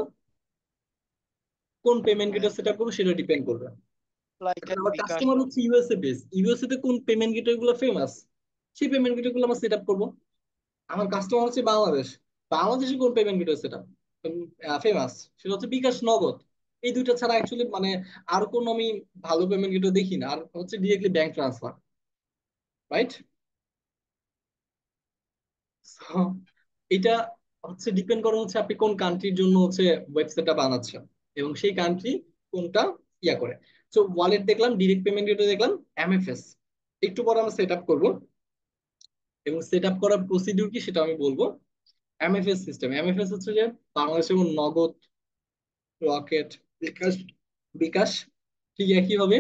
কোন পেমেন্ট গেটওয়ে সেট আপ করবো সেটা ডিপেন্ড করবে। লাইক এখন এন আমার বিকাশ। কাস্টমার হচ্ছে ইউএসএ বেস, ইউএসএ তে কোন পেমেন্ট গেটওয়ে গুলো ফেমাস, সেই পেমেন্ট গেটওয়ে গুলো আমরা সেট আপ করবো। আমার কাস্টমার হচ্ছে বাংলাদেশ, বাংলাদেশে কোন পেমেন্ট গেটওয়ে সেটা ফেমাস, সেটা হচ্ছে বিকাশ, নগদ। এই দুইটা ছাড়া অ্যাকচুয়ালি মানে আর কোন আমি ভালো পেমেন্ট গেটওয়ে দেখি না, আর হচ্ছে ডিরেক্টলি ব্যাংক ট্রান্সফার, রাইট? এটা হচ্ছে ডিপেন্ড করে হচ্ছে আপনি কোন কান্ট্রির জন্য হচ্ছে ওয়েবসাইটটা বানাচ্ছেন এবং সেই কান্ট্রি কোনটা ইয়া করে। তো ওয়ালেট দেখলাম, ডিরেক্ট পেমেন্ট গেটওয়ে দেখলাম, এমএফএস একটু পরে আমরা সেট আপ করবো, এবং সেট আপ করার প্রসিডিউর কি সেটা আমি বলবো। এমএফএস সিস্টেম, এমএফএস হচ্ছে যে বাংলাদেশে যেমন নগদ, রকেট, বিকাশ, বিকাশ ঠিক একইভাবে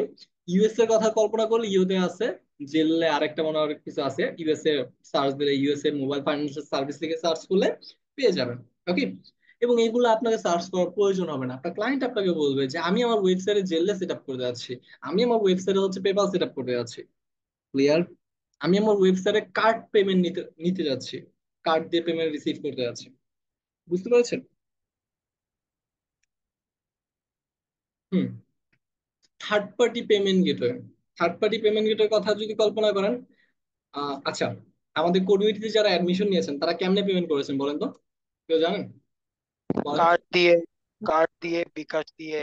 ইউএস এর কথা কল্পনা করলে ইউতে আছে, জেলে আরেকটা মনে হয় কিছু আছে, ইউএসএ সার্চ দিলে ইউএসএ মোবাইল ফাইন্যান্সিয়াল সার্ভিস থেকে সার্চ করলে পেয়ে যাবেন। ওকে, এবং এইগুলো আপনাকে সার্চ করার প্রয়োজন হবে না, আপনার ক্লায়েন্ট আপনাকে বলবে যে আমি আমার ওয়েবসাইটে জেলে সেট আপ করতে যাচ্ছি, আমি আমার ওয়েবসাইটে হচ্ছে পেপাল সেট আপ করতে যাচ্ছি, ক্লিয়ার, আমি আমার ওয়েবসাইটে কার্ড পেমেন্ট নিতে নিতে যাচ্ছি, কার্ড দিয়ে পেমেন্ট রিসিভ করতে যাচ্ছি। বুঝতে পেরেছেন? হুম। Third party payment gateway, third party payment gateway কথা যদি কল্পনা করেন, আচ্ছা, আমাদের কমিউনিটিতে যারা অ্যাডমিশন নিয়েছেন তারা কেমনে পেমেন্ট করেছেন বলেন তো, কেউ জানেন? বলেন তো। কার্ড দিয়ে, কার্ড দিয়ে, বিকাশ দিয়ে।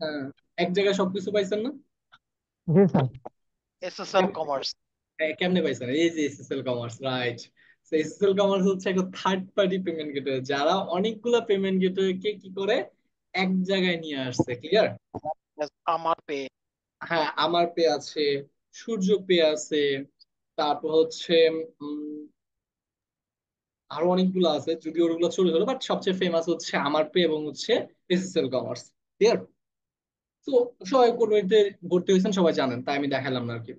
হ্যাঁ, এক জায়গায় সবকিছু পাইছেন না? জি স্যার। SSL commerce. কেমনে পাইছেন? এই যে SSL commerce, right. SSL commerce হচ্ছে একটা থার্ড পার্টি পেমেন্ট গেটওয়ে, যারা অনেকগুলো পেমেন্ট গেটওয়ে কে কি করে এক জায়গায় নিয়ে আসছে, ক্লিয়ার? আমার পে। হ্যাঁ, আমার পে আছে, সূর্য পে আছে, তারপর হচ্ছে উম, আরো অনেকগুলো আছে, যদিও ওগুলো ছোট ছোট, বাট সবচেয়ে ফেমাস হচ্ছে আমার পে এবং হচ্ছে এসএসএল কমার্স, ক্লিয়ার? তো সবাই কোর্সে ভর্তি হয়েছেন সবাই জানেন, তাই আমি দেখালাম না আর কি।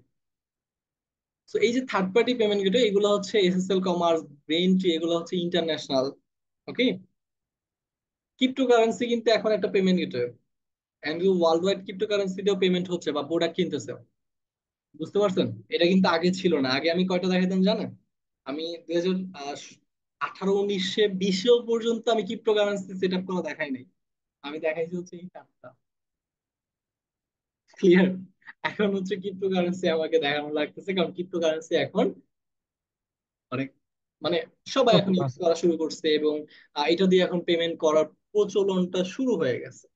তো এই যে থার্ড পার্টি পেমেন্ট গেটওয়ে, এগুলো হচ্ছে এসএসএল কমার্স, ব্রেনট্রি, এগুলো হচ্ছে ইন্টারন্যাশনাল। ওকে, ক্রিপ্টোকারেন্সি কিন্তু এখন একটা payment gateway, and world wide ক্রিপ্টোকারেন্সিতেও পেমেন্ট হচ্ছে বা প্রোডাক্ট কিনতেছে। বুঝতে পারছেন? এটা কিন্তু আগে ছিল না, আগে আমি কয়টা দেখাতাম জানেন? আমি 2018, 19-এ, 20-এও পর্যন্ত আমি ক্রিপ্টোকারেন্সি সেট আপ করা দেখাই নাই, আমি দেখাইছি হচ্ছে এই চারটা, ক্লিয়ার? এখন হচ্ছে ক্রিপ্টোকারেন্সি আমাকে দেখানো লাগতেছে, কারণ ক্রিপ্টোকারেন্সি এখন অনেক মানে সবাই এখন পপুলার। ইউজ করা শুরু করছে, এবং এটা দিয়ে এখন পেমেন্ট করার প্রচলনটা শুরু হয়ে গেছে,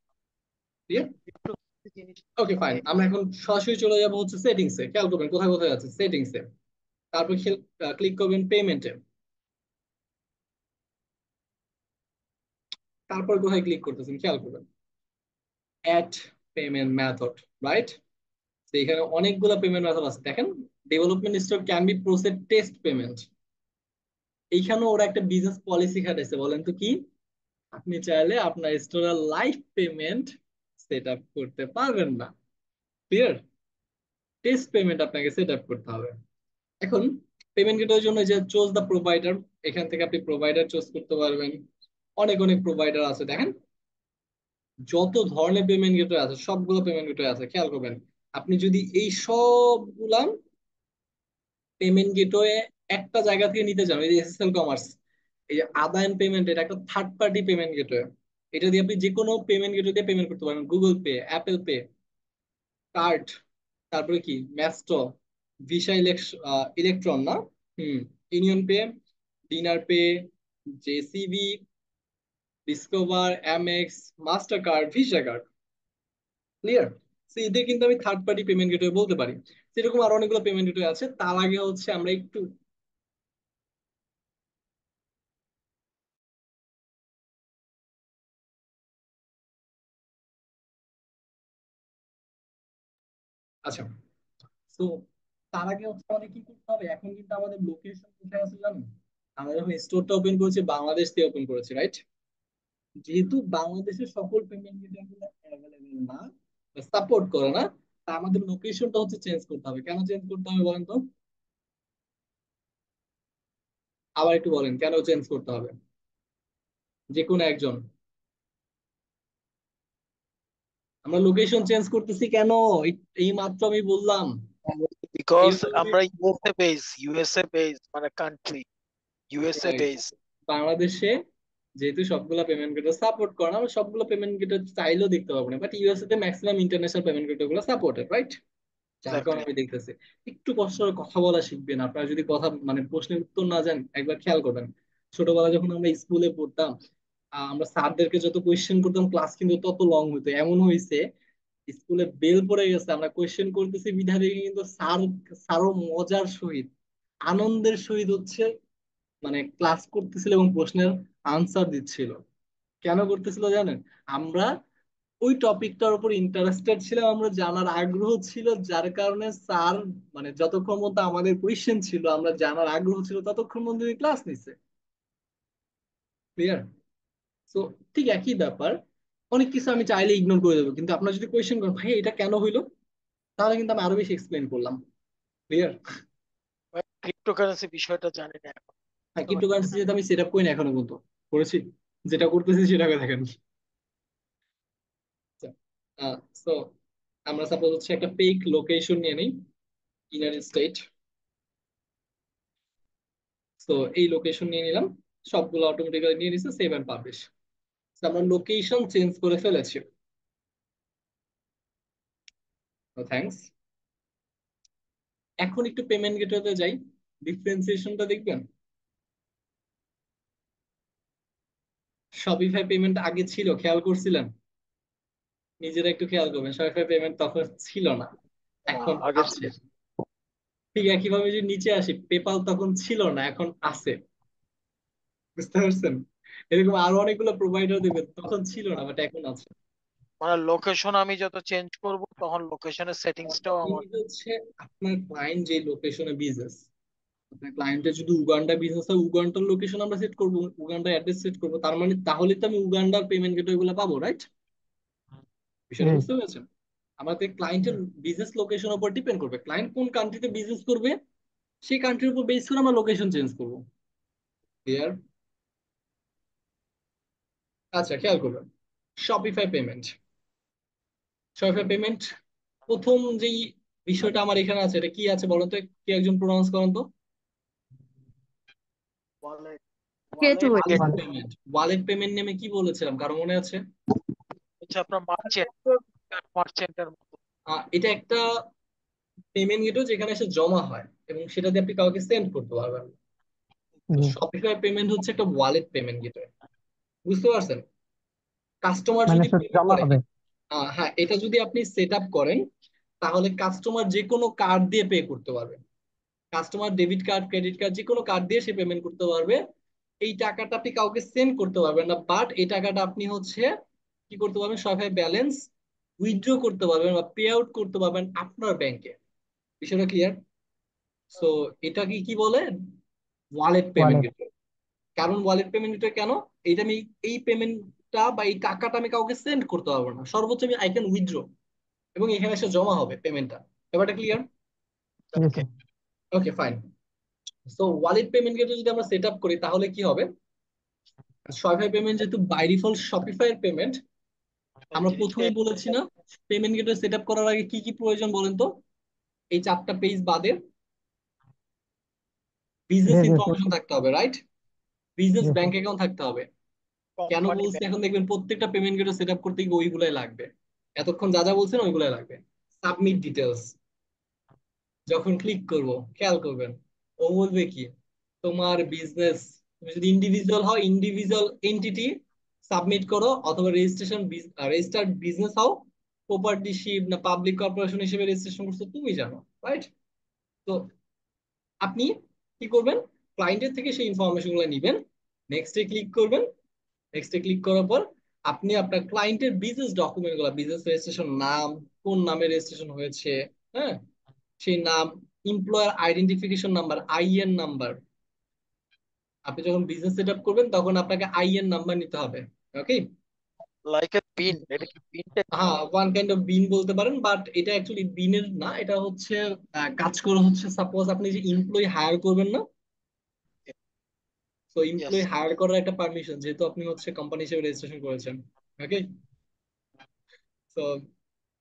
ক্লিয়ার? জিনিস ওকে, ফাইন, আমরা এখন সরাসরি চলে যাবো হচ্ছে সেটিংস এ, খেয়াল করবেন কোথায় কোথায় আছে সেটিংস এ, তারপর ক্লিক করবেন পেমেন্টে, তারপর কোথায় ক্লিক করতেছেন খেয়াল করবেন, অ্যাড পেমেন্ট মেথড, রাইট? তো এখানে অনেকগুলো পেমেন্ট মেথড আছে দেখেন, development store can be process test payment, এইখানে ওরা একটা বিজনেস পলিসি খাটাইছে, বলেন তো কি, আপনি চাইলে আপনার স্টোরে লাইভ পেমেন্ট সেট আপ করতে পারবেন না, ক্লিয়ার? টেস্ট পেমেন্ট আপনাকে সেট আপ করতে হবে। এখন পেমেন্ট গেটওয়ের জন্য যে চুজ দা প্রোভাইডার, এখান থেকে আপনি প্রোভাইডার চুজ করতে পারবেন, অনেক অনেক প্রোভাইডার আছে দেখেন, যত ধরনের পেমেন্ট গেটওয়ে আছে সবগুলো পেমেন্ট গেটওয়ে আছে, খেয়াল করবেন। আপনি যদি এই সবগুলা পেমেন্ট গেটওয়ে একটা জায়গা থেকে নিতে চান, এই যে এসএসএল কমার্স, এই যে আদায়ন পেমেন্ট, এটা একটা থার্ড পার্টি পেমেন্ট গেটওয়ে, এটা দিয়ে আপনি যে কোনো পেমেন্ট গেটওয়ে দিয়ে পেমেন্ট করতে পারবেন, Google Pay, Apple Pay, card, তারপরে কি ম্যাস্টো, ভিসা ইলেকট্রন না, হুম, Union Pay, Diner Pay, JCB, Discover, Amex, Mastercard, Visa card, clear? এদের কিন্তু আমি থার্ড পার্টি পেমেন্ট গেটওয়ে বলতে পারি। সেরকম আরো অনেকগুলো পেমেন্ট গেটওয়ে আছে, তার আগে হচ্ছে আমরা একটু আচ্ছা, তো তার আগে হচ্ছে আমাদের কি করতে হবে, এখন কিন্তু আমাদের লোকেশন কোথায় আছে জানেন? আমরা যখন স্টোরটা ওপেন করেছি বাংলাদেশ থেকে ওপেন করেছি, রাইট? যেহেতু বাংলাদেশের সকল পেমেন্ট গেটওয়ে গুলো অ্যাভেলেবেল না, সাপোর্ট করে না, তা আমাদের লোকেশনটা হচ্ছে চেঞ্জ করতে হবে। কেন চেঞ্জ করতে হবে বলেন তো? আবার একটু বলেন কেন চেঞ্জ করতে হবে, যে কোনো একজন। আমরা লোকেশন চেঞ্জ করতেছি কেন? এই মাত্র আমি বললাম। বিকজ এইভাবে যদি আমরা ইউএসএ বেস মানে কান্ট্রি ইউএসএ right, বেস। বাংলাদেশে যেহেতু সবগুলা পেমেন্ট গেটওয়ে সাপোর্ট করে না, আমরা সবগুলো পেমেন্ট গেটওয়ে চাইলেও দেখতে পাবো না, বাট ইউএসএ তে ম্যাক্সিমাম ইন্টারন্যাশনাল পেমেন্ট গেটওয়ে গুলো সাপোর্টেড, রাইট? যার কারণে এক্স্যাক্টলি। আমি দেখতেছি। একটু কষ্ট করে কথা বলা শিখবেন আপনারা, যদি কথা মানে প্রশ্নের উত্তর না জানেন একবার খেয়াল করবেন। ছোটবেলায় যখন আমরা স্কুলে পড়তাম, আমরা স্যারদেরকে যত কোয়েশ্চেন করতাম ক্লাস কিন্তু তত লং হতো। এমন হয়েছে স্কুলে বেল পড়ে গেছে, আমরা কোয়েশ্চেন করতেছি বিধা দেখে কিন্তু স্যারও মজার সহিত আনন্দের সহিত হচ্ছে মানে ক্লাস করতেছিল এবং প্রশ্নের আনসার দিচ্ছিল। কেন করতেছিল জানেন? আমরা ওই টপিকটার উপর ইন্টারেস্টেড ছিলাম, আমরা জানার আগ্রহ ছিল, যার কারণে স্যার মানে যতক্ষণ মতো আমাদের কোয়েশ্চেন ছিল আমরা জানার আগ্রহ ছিল ততক্ষণ মতো ক্লাস নিচ্ছে। ক্লিয়ার? তো ঠিক একই ব্যাপার, অনেক কিছু আমি চাইলে ইগনোর করে দেবো, কিন্তু আপনার যদি কোয়েশ্চেন করেন ভাই এটা কেন হইলো, তাহলে কিন্তু আমি আরো বেশি এক্সপ্লেন করলাম। ক্লিয়ার? ক্রিপ্টোকারেন্সি বিষয়টা জানি না এখন, হ্যাঁ, বুঝতে পারছি। ক্রিপ্টোকারেন্সি যেটা আমি সেট আপ করি না এখনো পর্যন্ত, করেছি, যেটা করতেছি সেটাকে দেখেন। সো আমরা সাপোজ হচ্ছে একটা ফেক লোকেশন নিয়ে নিই, ইউনাইটেড স্টেট। তো এই লোকেশন নিয়ে নিলাম, সবগুলো অটোমেটিক্যালি নিয়ে নিছে, সেভ এন্ড পাবলিশ। আমরা লোকেশন চেঞ্জ করে ফেলেছি, থ্যাঙ্কস। এখন একটু পেমেন্ট গেটওয়েতে যাই, ডিফারেন্সিয়েশনটা দেখবেন। শপিফাই পেমেন্ট আগে ছিল, খেয়াল করছিলেন? নিজেরা একটু খেয়াল করবেন, শপিফাই পেমেন্ট তখন ছিল না, এখন আগে আছে। ঠিক একইভাবে যদি নিচে আসি, পেপাল তখন ছিল না, এখন আছে। বুঝতে পারছেন? এরকম আরো অনেকগুলো প্রোভাইডার দেখবেন তখন ছিল না বাট এখন আছে। মানে লোকেশন আমি যত চেঞ্জ করব তখন লোকেশনের সেটিংসটাও আমার। এই হচ্ছে আপনার ক্লায়েন্ট যে লোকেশনে বিজনেস, আপনার ক্লায়েন্টের যদি উগান্ডা বিজনেস হয় উগান্ডার লোকেশন আমরা সেট করবো, উগান্ডার অ্যাড্রেস সেট করবো, তার মানে তাহলে তো আমি উগান্ডার পেমেন্ট গেটওয়ে গুলো পাবো, রাইট? বিষয়টা হুম। বুঝতে পেরেছেন? আমাদের ক্লায়েন্টের বিজনেস লোকেশনের উপর ডিপেন্ড করবে, ক্লায়েন্ট কোন কান্ট্রিতে বিজনেস করবে সেই কান্ট্রির উপর বেস করে আমরা লোকেশন চেঞ্জ করবো। ক্লিয়ার? আচ্ছা, খেয়াল করবেন শপিফাই পেমেন্ট। শপিফাই পেমেন্ট প্রথম যেই বিষয়টা আমার এখানে আছে, এটা কি আছে বলেন তো, কি একজন প্রনাউন্স করেন তো? Wallet wallet gateway. Wallet gate payment. Wallet payment নেমে কি বলেছিলাম, কারো মনে আছে? হচ্ছে আপনার মার্চেন্ট, মার্চেন্টের মতো। এটা একটা পেমেন্ট গেটওয়ে যেখানে এসে জমা হয় এবং সেটা দিয়ে আপনি কাউকে সেন্ড করতে পারবেন। তো জি। শপিফাই পেমেন্ট হচ্ছে একটা ওয়ালেট পেমেন্ট গেটওয়ে। বুঝতে পারছেন? কাস্টমার মানে যদি শুধু পে জমা করে, হবে। হ্যাঁ, এটা যদি আপনি সেট আপ করেন তাহলে কাস্টমার যে কোনো কার্ড দিয়ে পে করতে পারবে। Customer debit card, credit card যে কোনো কার্ড দিয়ে সে পেমেন্ট করতে পারবে। এই টাকাটা আপনি কাউকে সেন্ড করতে পারবেন না, বাট এই টাকাটা আপনি হচ্ছে কি করতে পারবেন, শপিফাই ব্যালেন্স উইথড্র করতে পারবেন বা পে আউট করতে পারবেন আপনার ব্যাংকে। বিষয়টা ক্লিয়ার? সো এটাকে কি বলে, ওয়ালেট পেমেন্ট ওয়ালেট। গেটওয়ে। কারণ ওয়ালেট পেমেন্ট গেটওয়ে কেন, এইটা আমি এই পেমেন্টটা বা এই টাকাটা আমি কাউকে সেন্ড করতে পারবো না, সর্বোচ্চ আমি আই ক্যান উইথড্র এবং এখানে এসে জমা হবে পেমেন্টটা। ব্যাপারটা ক্লিয়ার? জি okay. Sir. Okay, fine. So wallet payment gateway যদি আমরা সেট আপ করি তাহলে কি হবে, শপিফাই পেমেন্ট যেহেতু বাই ডিফল্ট শপিফাই এর পেমেন্ট, এই আমরা জিনিসটা প্রথমেই বলেছি না পেমেন্ট গেটওয়ে সেট আপ করার আগে কি কি প্রয়োজন বলেন তো? এই চারটা পেজ বাদে বিজনেস বিজনেস। ইনফরমেশন থাকতে হবে, রাইট? বিজনেস জি ব্যাংক স্যার। অ্যাকাউন্ট থাকতে হবে। কেন কোম্পানি বলছি, এখন দেখবেন প্রত্যেকটা পেমেন্ট গেটওয়ে সেট আপ করতে গিয়ে ওইগুলাই লাগবে। এতক্ষণ যা যা বলছেন ওইগুলাই লাগবে। সাবমিট ডিটেলস, যখন ক্লিক করব খেয়াল করবেন ও বলবে কি, তোমার বিজনেস, তুমি যদি ইন্ডিভিজুয়াল হও ইন্ডিভিজুয়াল এন্টিটি সাবমিট করো, অথবা রেজিস্ট্রেশন রেজিস্টার্ড বিজনেস হও, প্রপার্টিশিপ না পাবলিক কর্পোরেশন হিসেবে রেজিস্ট্রেশন করছো তুমি জানো, রাইট? তো আপনি কি করবেন, ক্লায়েন্টের থেকে সেই ইনফরমেশন গুলো নিবেন, নেক্সটে ক্লিক করবেন। নেক্সটে ক্লিক করার পর আপনি আপনার ক্লায়েন্টের বিজনেস ডকুমেন্ট গুলো, বিজনেস রেজিস্ট্রেশন নাম, কোন নামে রেজিস্ট্রেশন হয়েছে, হ্যাঁ, সেই নাম, employer identification number, in number. আপনি যখন বিজনেস সেট আপ করবেন তখন আপনাকে আইএন নাম্বার নিতে হবে। ওকে। লাইক এ পিন, এটা কি পিন টাইপ? হ্যাঁ, ওয়ান কাইন্ড অফ বিন বলতে পারেন, বাট এটা অ্যাকচুয়ালি বিনের না, এটা হচ্ছে কাজ করে হচ্ছে, সাপোজ আপনি যে এমপ্লয়ি হায়ার করবেন না, তো ইয়েস। এমপ্লয়ি হায়ার করার একটা পারমিশন, যেহেতু আপনি হচ্ছে কোম্পানি হিসেবে রেজিস্ট্রেশন করেছেন। ওকে। তো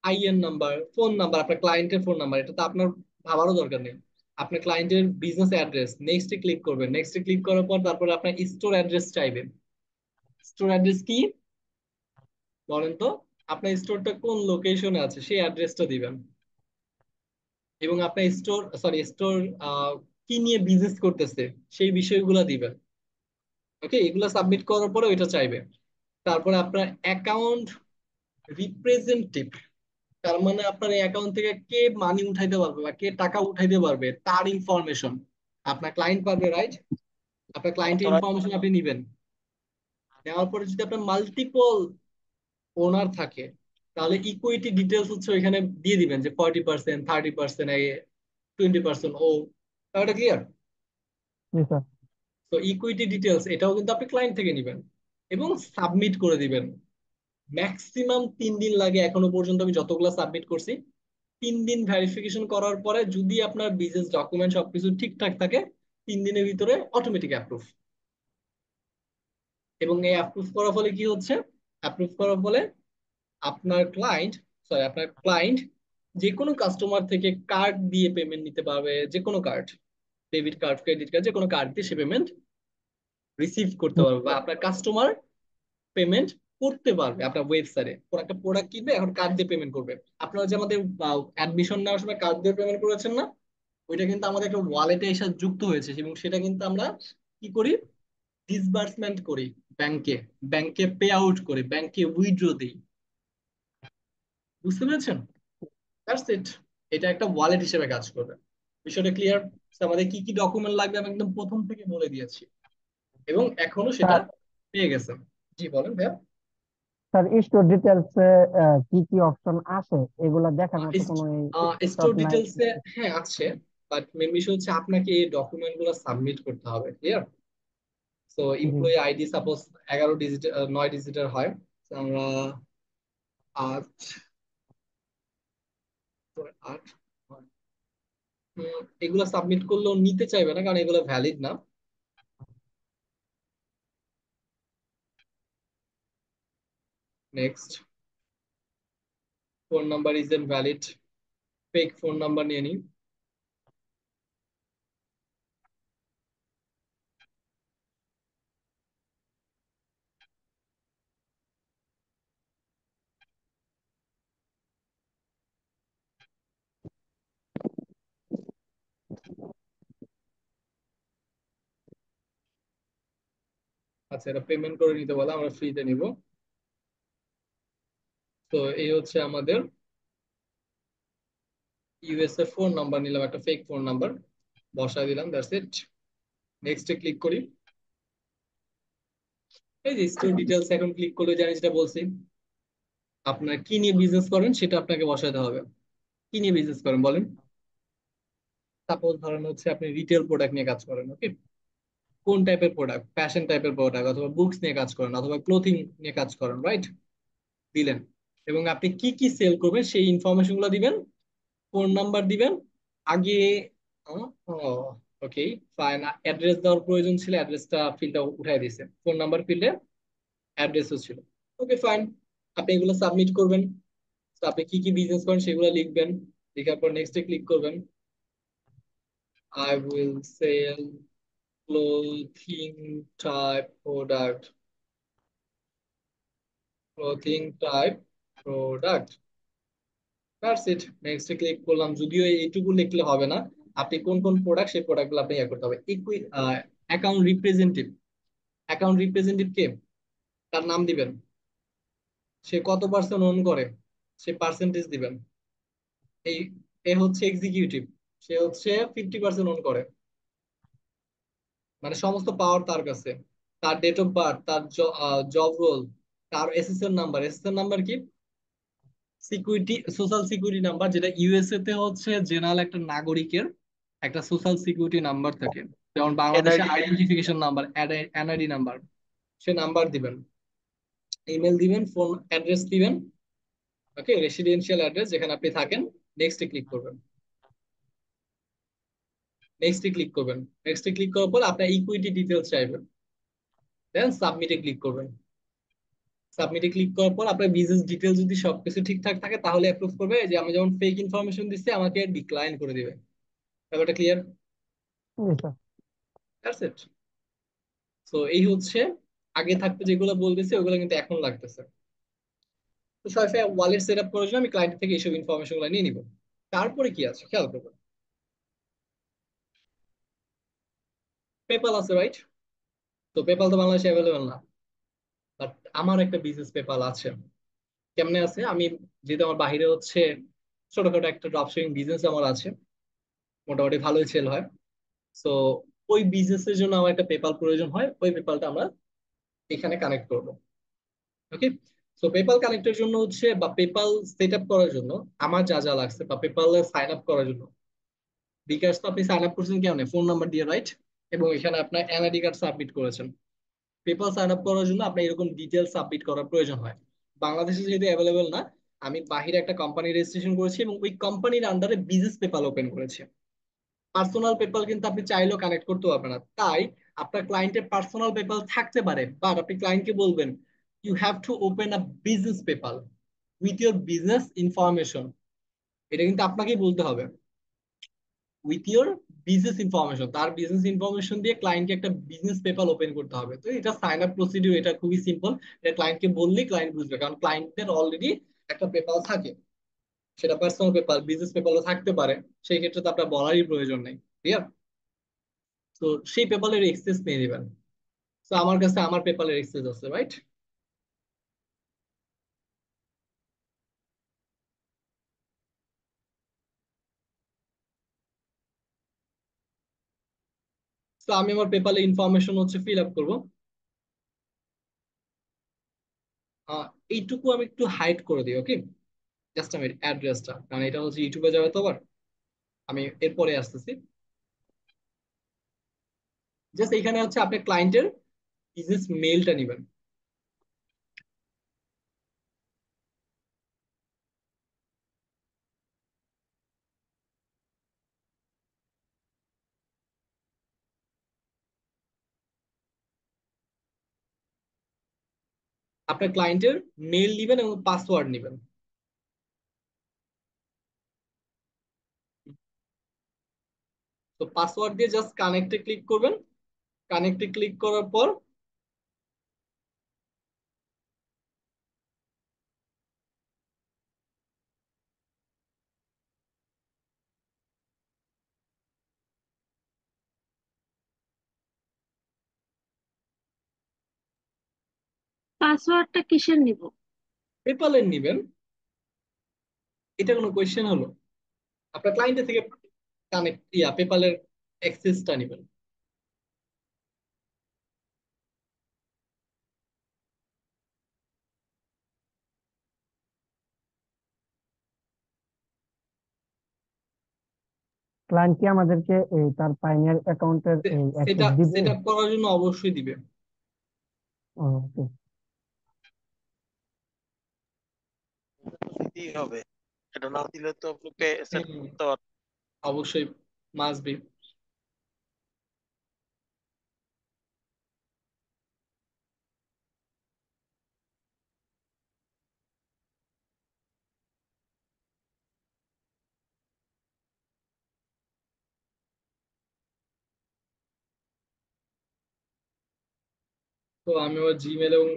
আইএন নাম্বার, ফোন নাম্বার, আপনার ক্লায়েন্টের ফোন নাম্বার, এটা তো আপনার ভাবারও দরকার নেই। আপনার ক্লায়েন্টের বিজনেস অ্যাড্রেস, নেক্সটে ক্লিক করবেন। নেক্সটে ক্লিক করার পর তারপরে আপনার স্টোর অ্যাড্রেস চাইবেন। স্টোর অ্যাড্রেস কি বলেন তো? আপনার স্টোরটা কোন লোকেশনে আছে সেই অ্যাড্রেসটা দিবেন। এবং আপনার স্টোর কি নিয়ে বিজনেস করতেছে সেই বিষয়গুলো দিবেন। ওকে, এগুলো সাবমিট করার পরে ওইটা চাইবে। তারপরে আপনার অ্যাকাউন্ট রিপ্রেজেন্টেটিভ, তার মানে আপনার এই অ্যাকাউন্ট থেকে কে মানি উঠাইতে পারবে বা কে টাকা উঠাইতে পারবে তার ইনফরমেশন আপনার ক্লায়েন্ট পাবে, রাইট? আপনার ক্লায়েন্টের অথরাইজ। ইনফরমেশন আপনি নিবেন। নেওয়ার পরে যদি আপনার মাল্টিপল ওনার থাকে, তাহলে ইকুইটি ডিটেলস হচ্ছে ওইখানে দিয়ে দিবেন, যে 40%, 30%, 20% ও। তাহলে ক্লিয়ার? জি স্যার। তো ইকুইটি ডিটেলস এটাও কিন্তু আপনি ক্লায়েন্ট থেকে নিবেন এবং সাবমিট করে দিবেন। ম্যাক্সিমাম 3 দিন লাগে, এখনো পর্যন্ত আমি যতগুলো সাবমিট করছি। 3 দিন ভেরিফিকেশন করার পরে যদি আপনার বিজনেস ডকুমেন্ট সবকিছু ঠিকঠাক থাকে, 3 দিনের ভিতরে অটোমেটিক অ্যাপ্রুভ। এবং এই অ্যাপ্রুভ করার ফলে কি হচ্ছে? অ্যাপ্রুভ করার ফলে আপনার ক্লায়েন্ট যে কোনো কাস্টমার থেকে কার্ড দিয়ে পেমেন্ট নিতে পারবে, যে কোনো card, debit card, credit card, যে কোনো কার্ড দিয়ে সে পেমেন্ট রিসিভ করতে পারবে, বা আপনার কাস্টমার পেমেন্ট করতে পারবে আপনার ওয়েবসাইটে। কোন একটা প্রোডাক্ট কিনবে, এখন কার্ড দিয়ে পেমেন্ট করবে। আপনারা যে আমাদের অ্যাডমিশন নেওয়ার সময় কার্ড দিয়ে পেমেন্ট করেছেন না, ওইটা কিন্তু আমাদের একটা ওয়ালেটে এসে যুক্ত হয়েছে, এবং সেটা কিন্তু আমরা কি করি? ডিসবার্সমেন্ট করি ব্যাংকে, ব্যাংকে পে আউট করি, ব্যাংকে উইথড্র দিই। বুঝতে পেরেছেন? That's it. এটা একটা ওয়ালেট হিসেবে কাজ করবে। বিষয়টা ক্লিয়ার? আমাদের কি কি ডকুমেন্ট লাগবে আমি একদম প্রথম থেকে বলে দিয়েছি, এবং এখনো সেটা স্যার, পেয়ে গেছেন। জি বলেন ভাইয়া। স্যার স্টোর ডিটেলস কি কি অপশন আছে এগুলা দেখার মতো কোনো স্টোর স্ক্রিনশট নাই? ডিটেলসে হ্যাঁ আছে, বাট মেন বিষয় হচ্ছে আপনাকে এই ডকুমেন্ট গুলো সাবমিট করতে হবে। ক্লিয়ার? তো জি। এমপ্লয়ি আইডি সাপোজ 11 ডিজিট, 9 ডিজিটের হয়। তো আমরা 8, 8, এগুলো সাবমিট করলেও নিতে চাইবে না, কারণ এগুলো ভ্যালিড না। Next, phone number is an valid, fake phone number নিয়ে নিই। আচ্ছা, এটা পেমেন্ট করে নিতে বলে, আমরা ফ্রিতে নিব। তো এই হচ্ছে আমাদের ইউএস এর ফোন নাম্বার নিলাম, একটা ফেক ফোন নাম্বার বসায় দিলাম, দ্যাটস ইট। নেক্সটে ক্লিক করি। এই যে স্টোর ডিটেলস, এখন ক্লিক করলে জানি, যেটা বলছি, আপনার কি নিয়ে বিজনেস করেন সেটা আপনাকে বসাতে হবে। কি নিয়ে বিজনেস করেন বলেন? সাপোজ ধরেন হচ্ছে আপনি রিটেল প্রোডাক্ট নিয়ে কাজ করেন। ওকে, কোন টাইপের প্রোডাক্ট? ফ্যাশন টাইপের প্রোডাক্ট, অথবা বুকস নিয়ে কাজ করেন, অথবা ক্লোথিং নিয়ে কাজ করেন, রাইট? দিলেন। এবং আপনি কি কি সেল করবেন সেই ইনফরমেশন গুলো দিবেন। ফোন নাম্বার দিবেন আগে। ওকে, ফাইন। অ্যাড্রেস দেওয়ার প্রয়োজন ছিল, অ্যাড্রেসটা ফিল্ডটা উঠাই দিয়েছে, ফোন নাম্বার ফিল্ডে অ্যাড্রেসও ছিল। ওকে, ফাইন। আপনি এগুলো সাবমিট করবেন। তো আপনি কি কি বিজনেস করেন সেগুলো লিখবেন। লেখার পর নেক্সটে ক্লিক করবেন। I will sell clothing type product, clothing type product. That's it. নেক্সটে ক্লিক করলাম। যদিও এইটুকু লিখলে হবে না, আপনি কোন কোন প্রোডাক্ট, সেই প্রোডাক্টগুলো আপনি ইয়ে করতে হবে। অ্যাকাউন্ট রিপ্রেজেন্টেটিভ, অ্যাকাউন্ট রিপ্রেজেন্টেটিভ কে, তার নাম দিবেন। সে কত পার্সেন্ট ওন করে সে পার্সেন্টেজ দিবেন। এই এ হচ্ছে এক্সিকিউটিভ, সে হচ্ছে 50% ওন করে, মানে সমস্ত পাওয়ার তার কাছে। তার ডেট অফ বার্থ, তার জব রোল, তার এসএসএন নাম্বার। এসএসএন নাম্বার কি? সিকিউরিটি, সোশ্যাল সিকিউরিটি নাম্বার, যেটা ইউএসএ তে হচ্ছে জেনারেল একটা নাগরিকের একটা সোশ্যাল সিকিউরিটি নাম্বার থাকে, যেমন বাংলাদেশে NID. Identification number, NID number. সে নাম্বার দিবেন, ইমেল দিবেন, ফোন অ্যাড্রেস দিবেন, ওকে, রেসিডেন্সিয়াল অ্যাড্রেস যেখানে আপনি থাকেন। নেক্সটে ক্লিক করবেন, নেক্সটে ক্লিক করবেন। নেক্সটে ক্লিক করার পর আপনার ইকুইটি ডিটেলস চাইবেন, দেন সাবমিটে ক্লিক করবেন। সাবমিটে ক্লিক করার পর আপনার বিজনেস ডিটেলস যদি সবকিছু ঠিকঠাক থাকে তাহলে অ্যাপ্রুভ করবে, যে আমি যেমন ফেক ইনফরমেশন দিচ্ছি আমাকে ডিক্লাইন করে দিবে। ব্যাপারটা clear? G sir. That's it. তো এই হচ্ছে, আগে থাকতে যেগুলো বলতেছি ওগুলো কিন্তু এখন লাগতেছে। তো শয়ফাই ওয়ালেট সেট আপ করার জন্য আমি ক্লায়েন্ট থেকে এইসব ইনফরমেশন গুলো নিয়ে নিব। তারপরে কি আছে খেয়াল করবেন, পেপাল আছে, রাইট? তো পেপাল তো বাংলাদেশে অ্যাভেলেবেল না, বাট আমার একটা বিজনেস পেপাল আছে। কেমনে আছে, আমি যেহেতু আমার বাইরে হচ্ছে ছোটখাটো একটা ড্রপশিপিং বিজনেস আমার আছে, মোটামুটি ভালোই সেল হয়। সো ওই বিজনেসের জন্য আমার একটা পেপাল প্রয়োজন হয়, ওই পেপালটা আমরা এখানে কানেক্ট করব। ওকে। সো পেপাল কানেক্টের জন্য হচ্ছে, বা পেপাল সেট আপ করার জন্য আমার যা যা লাগছে, বা পেপাল সাইন আপ করার জন্য, বিকাশ তো আপনি সাইন আপ করছেন কেমন, ফোন নাম্বার দিয়ে, রাইট? এবং এখানে আপনার এনআইডি কার্ড সাবমিট করেছেন। পেপাল সাইন আপ করার জন্য আপনার এরকম ডিটেলস সাবমিট করার প্রয়োজন হয়। বাংলাদেশে যেহেতু অ্যাভেলেবেল না, আমি বাহিরে একটা কোম্পানি রেজিস্ট্রেশন করেছি এবং ওই কোম্পানির আন্ডারে বিজনেস পেপাল ওপেন করেছি। পার্সোনাল পেপাল কিন্তু আপনি চাইলেও কানেক্ট করতে পারবেন না, তাই আপনার ক্লায়েন্টের পার্সোনাল পেপাল থাকতে পারে, বাট আপনি ক্লায়েন্টকে বলবেন you have to open a business PayPal with your business information. এটা কিন্তু আপনাকেই বলতে হবে, উইথ ইউর বিজনেস ইনফরমেশন, তার বিজনেস ইনফরমেশন দিয়ে ক্লায়েন্টকে একটা বিজনেস পেপাল ওপেন করতে হবে। তো এটা সাইন আপ প্রসিডিউর, এটা খুবই সিম্পল। এটা ক্লায়েন্টকে বললেই ক্লায়েন্ট বুঝবে, কারণ ক্লায়েন্টদের অলরেডি একটা পেপাল থাকে, সেটা পার্সোনাল পেপাল, বিজনেস পেপালও থাকতে পারে। সেই ক্ষেত্রে তো আপনার বলারই প্রয়োজন নেই, ক্লিয়ার? তো সেই পেপালের এক্সেস নিয়ে নেবেন। তো আমার কাছে আমার পেপালের এক্সেস আছে, রাইট? তো আমি আমার পেপালের ইনফরমেশন হচ্ছে ফিল আপ করবো। এইটুকু আমি একটু হাইড করে দিই, ওকে? জাস্ট আমি অ্যাড্রেসটা, কারণ এটা হচ্ছে ইউটিউবে যাবে তো আবার, আমি এরপরে আসতেছি। জাস্ট এখানে হচ্ছে আপনি ক্লায়েন্টের বিজনেস মেইলটা নেবেন। আপনার ক্লায়েন্টের মেইল নেবেন এবং পাসওয়ার্ড নেবেন। তো পাসওয়ার্ড দিয়ে জাস্ট কানেক্টে ক্লিক করবেন। কানেক্টে ক্লিক করার পর পাসওয়ার্ডটা কিসের নিব? পেপালের নেবেন। এটা কোনো কোয়েশ্চেন হলো? আপনার ক্লায়েন্টের থেকে কানেক্ট পেপালের অ্যাক্সেসটা নেবেন। ক্লায়েন্ট কি আমাদেরকে এই তার পাইনিয়ার অ্যাকাউন্টের এই সেটা অ্যাক্সেস দিবে? সেট আপ করার জন্য অবশ্যই দিবে। ওকে। দিতেই হবে, এটা না দিলে তো আপনাকে সেট হুম, করতে পারবেন। অবশ্যই, মাস্ট বি। তো আমি আমার জিমেল এবং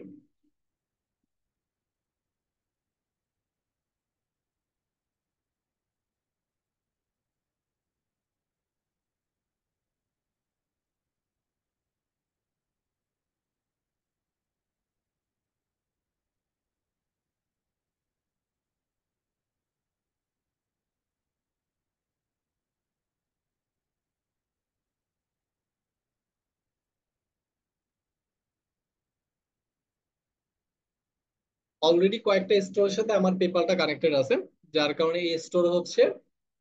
অলরেডি কয়েকটা স্টোরের সাথে আমার পেপালটা কানেক্টেড আছে, যার কারণে এই স্টোর হচ্ছে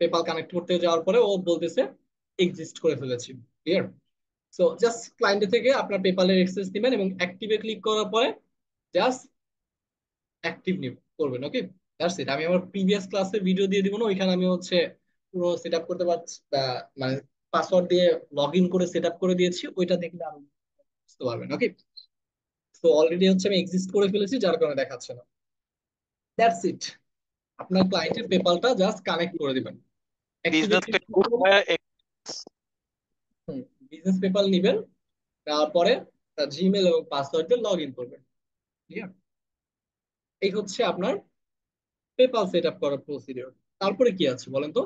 পেপাল কানেক্ট করতে যাওয়ার পরে ও বলতেছে এক্সিস্ট করে ফেলেছি। ক্লিয়ার? সো জাস্ট ক্লায়েন্ট থেকে আপনার পেপালের অ্যাক্সেস দিবেন এবং অ্যাক্টিভে ক্লিক করার পরে জাস্ট অ্যাক্টিভ নিব করবেন। ওকে, দ্যাটস ইট। আমি আমার প্রিভিয়াস ক্লাসে ভিডিও দিয়ে দিব না, ওইখানে আমি হচ্ছে পুরো সেট আপ করতে পারছি, মানে পাসওয়ার্ড দিয়ে লগ ইন করে সেট আপ করে দিয়েছি, ওইটা দেখলে আরো বুঝতে পারবেন। ওকে, তো অলরেডি হচ্ছে আমি এক্সিস্ট করে ফেলেছি, যার কারণে দেখাচ্ছে না। That's it. আপনার ক্লায়েন্টের পেপালটা জাস্ট কানেক্ট করে দিবেন, অ্যাক্টিভে বিজনেস ক্লিক পেপাল করবেন। হয় বিজনেস পেপাল নিবেন, তারপরে তার জিমেল এবং পাসওয়ার্ড দিয়ে লগ ইন করবেন। ক্লিয়ার? এই হচ্ছে আপনার পেপাল সেট আপ করার প্রসিডিওর। তারপরে কি আছে বলেন তো?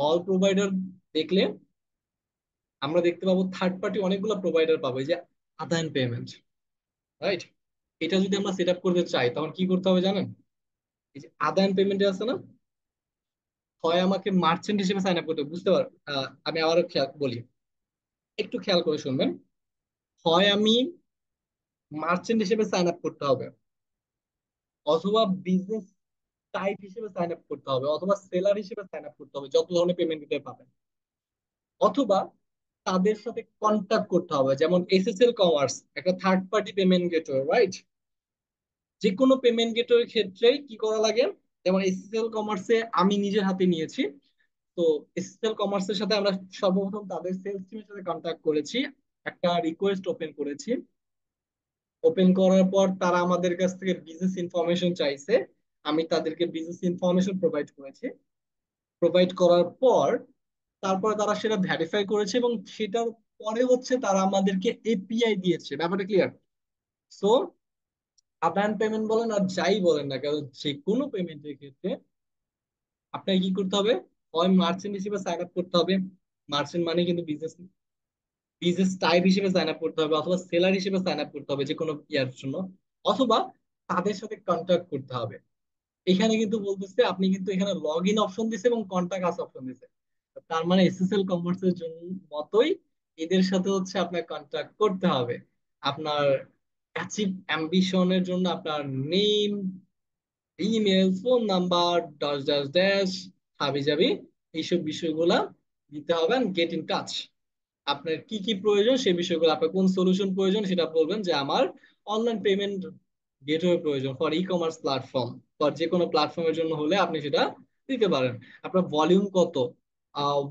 অল প্রোভাইডার দেখলে আমরা দেখতে পাবো থার্ড পার্টি অনেকগুলো প্রোভাইডার পাবো, এই যে আদান পেমেন্ট, রাইট? এটা যদি আমরা সেট আপ করতে চাই তখন কি করতে হবে জানেন? এই যে আদান পেমেন্টে আছে না, হয় আমাকে মার্চেন্ট হিসেবে সাইন আপ করতে হবে, বুঝতে পার আমি আবারও খেয়াল বলি, একটু খেয়াল করে শুনবেন। হয় আমি মার্চেন্ট হিসেবে সাইন আপ করতে হবে, অথবা বিজনেস টাইপ হিসেবে সাইন আপ করতে হবে, অথবা সেলার হিসেবে সাইন আপ করতে হবে, যত ধরনের পেমেন্ট দিতে পাবেন, অথবা তাদের সাথে কন্ট্যাক্ট করতে হবে, যেমন এসএসএল কমার্স একটা third party payment gateway, right? যে কোনো পেমেন্ট গেটওয়ের ক্ষেত্রেই কি করা লাগে, যেমন এসএসএল কমার্সে আমি নিজের হাতে নিয়েছি। তো এসএসএল কমার্সের সাথে আমরা সর্বপ্রথম তাদের সেলস টিমের সাথে কন্ট্যাক্ট করেছি, একটা রিকোয়েস্ট ওপেন করেছি। ওপেন করার পর তারা আমাদের কাছ থেকে বিজনেস ইনফরমেশন চাইছে, আমি তাদেরকে বিজনেস ইনফরমেশন প্রোভাইড করেছি। প্রোভাইড করার পর তারপরে তারা সেটা ভেরিফাই করেছে এবং সেটার পরে হচ্ছে তারা আমাদেরকে এপিআই দিয়েছে। ব্যাপারটা ক্লিয়ার? সো আদান পেমেন্ট বলেন আর যাই বলেন না কেন, যে কোনো পেমেন্টের ক্ষেত্রে আপনাকে কি করতে হবে, হয় মার্চেন্ট হিসেবে সাইন আপ করতে হবে, মার্চেন্ট মানে কিন্তু বিজনেস বিজনেস টাইপ হিসেবে সাইন আপ করতে হবে, অথবা সেলার হিসেবে সাইন আপ করতে হবে যে কোনো ইয়ার জন্য, অথবা তাদের সাথে কন্ট্যাক্ট করতে হবে। এখানে কিন্তু বলতেছে আপনি কিন্তু এখানে লগ ইন অপশন দিছে এবং কন্ট্যাক্ট আস অপশন দিছে, তার মানে এসএসএল কমার্সের জন্য মতোই এদের সাথে হচ্ছে আপনার কন্ট্যাক্ট করতে হবে। আপনার অ্যাচিভ অ্যাম্বিশনের জন্য আপনার name, email, phone number, dash dash dash, হাবি জাবি, এইসব বিষয়গুলা দিতে হবে। গেট ইন টাচ, আপনার কি কি প্রয়োজন সেই বিষয়গুলো, আপনার কোন সলিউশন প্রয়োজন সেটা বলবেন, যে আমার অনলাইন পেমেন্ট গেটওয়ে প্রয়োজন for e commerce platform, for যে কোনো প্ল্যাটফর্মের জন্য হলে আপনি সেটা দিতে পারেন। আপনার ভলিউম কত,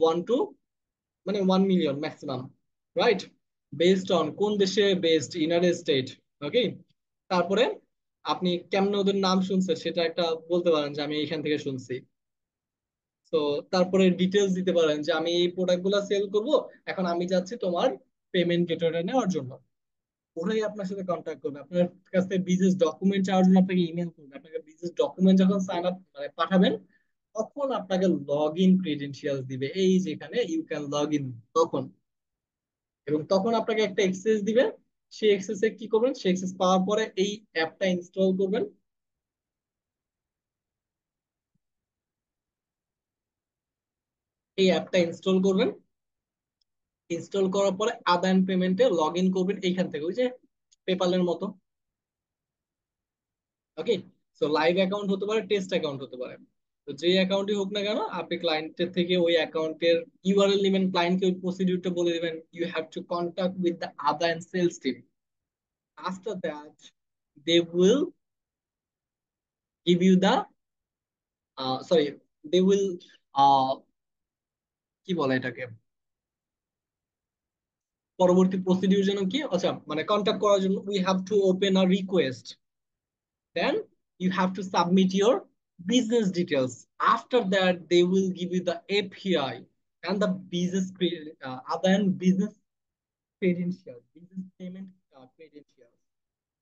1 to মানে 1 million maximum, right? Based on কোন দেশে বেসড, ইউনাইটেড স্টেট। ওকে, তারপরে আপনি কেমন ওদের নাম শুনছেন সেটা একটা বলতে পারেন যে আমি এখান থেকে শুনছি। তো তারপরে ডিটেলস দিতে পারেন যে আমি এই প্রোডাক্ট গুলা সেল করব, এখন আমি যাচ্ছি তোমার পেমেন্ট গেটওয়েটা নেওয়ার জন্য। ওরাই আপনার সাথে কন্ট্যাক্ট করবে, আপনার কাছ থেকে বিজনেস ডকুমেন্ট চাওয়ার জন্য আপনাকে ইমেল করবে, আপনাকে বিজনেস ডকুমেন্ট যখন সাইন আপ মানে পাঠাবেন তখন আপনাকে লগ ইন ক্রিডেন্সিয়ালস দিবে, এই যেখানে ইউ ক্যান লগ ইন, তখন। এবং তখন আপনাকে একটা এক্সেস দিবে, সেই এক্সেসে কি করবেন, সেই এক্সেস পাওয়ার পরে এই অ্যাপটা ইনস্টল করবেন। এই অ্যাপটা ইনস্টল করবেন, ইনস্টল করার পরে আদান পেমেন্টে লগ ইন করবেন এইখান থেকে, ওই যে পেপালের মতো। ওকে, সো লাইভ অ্যাকাউন্ট হতে পারে, টেস্ট অ্যাকাউন্ট হতে পারে। তো যে অ্যাকাউন্টই হোক না কেন, আপনি ক্লায়েন্টের থেকে ওই অ্যাকাউন্টের ইউআরএল নেবেন, ক্লায়েন্টকে ওই প্রসিডিউরটা বলে দিবেন, you have to contact with the আদান sales team. After that they will give you the sorry, they will কি বলে এটাকে, পরবর্তী প্রসিডিউর যেন কি, আচ্ছা মানে কন্ট্যাক্ট করার জন্য we have to open a request, then you have to submit your business details. After that, they will give you the API and the business other than business credentials, business payment credentials.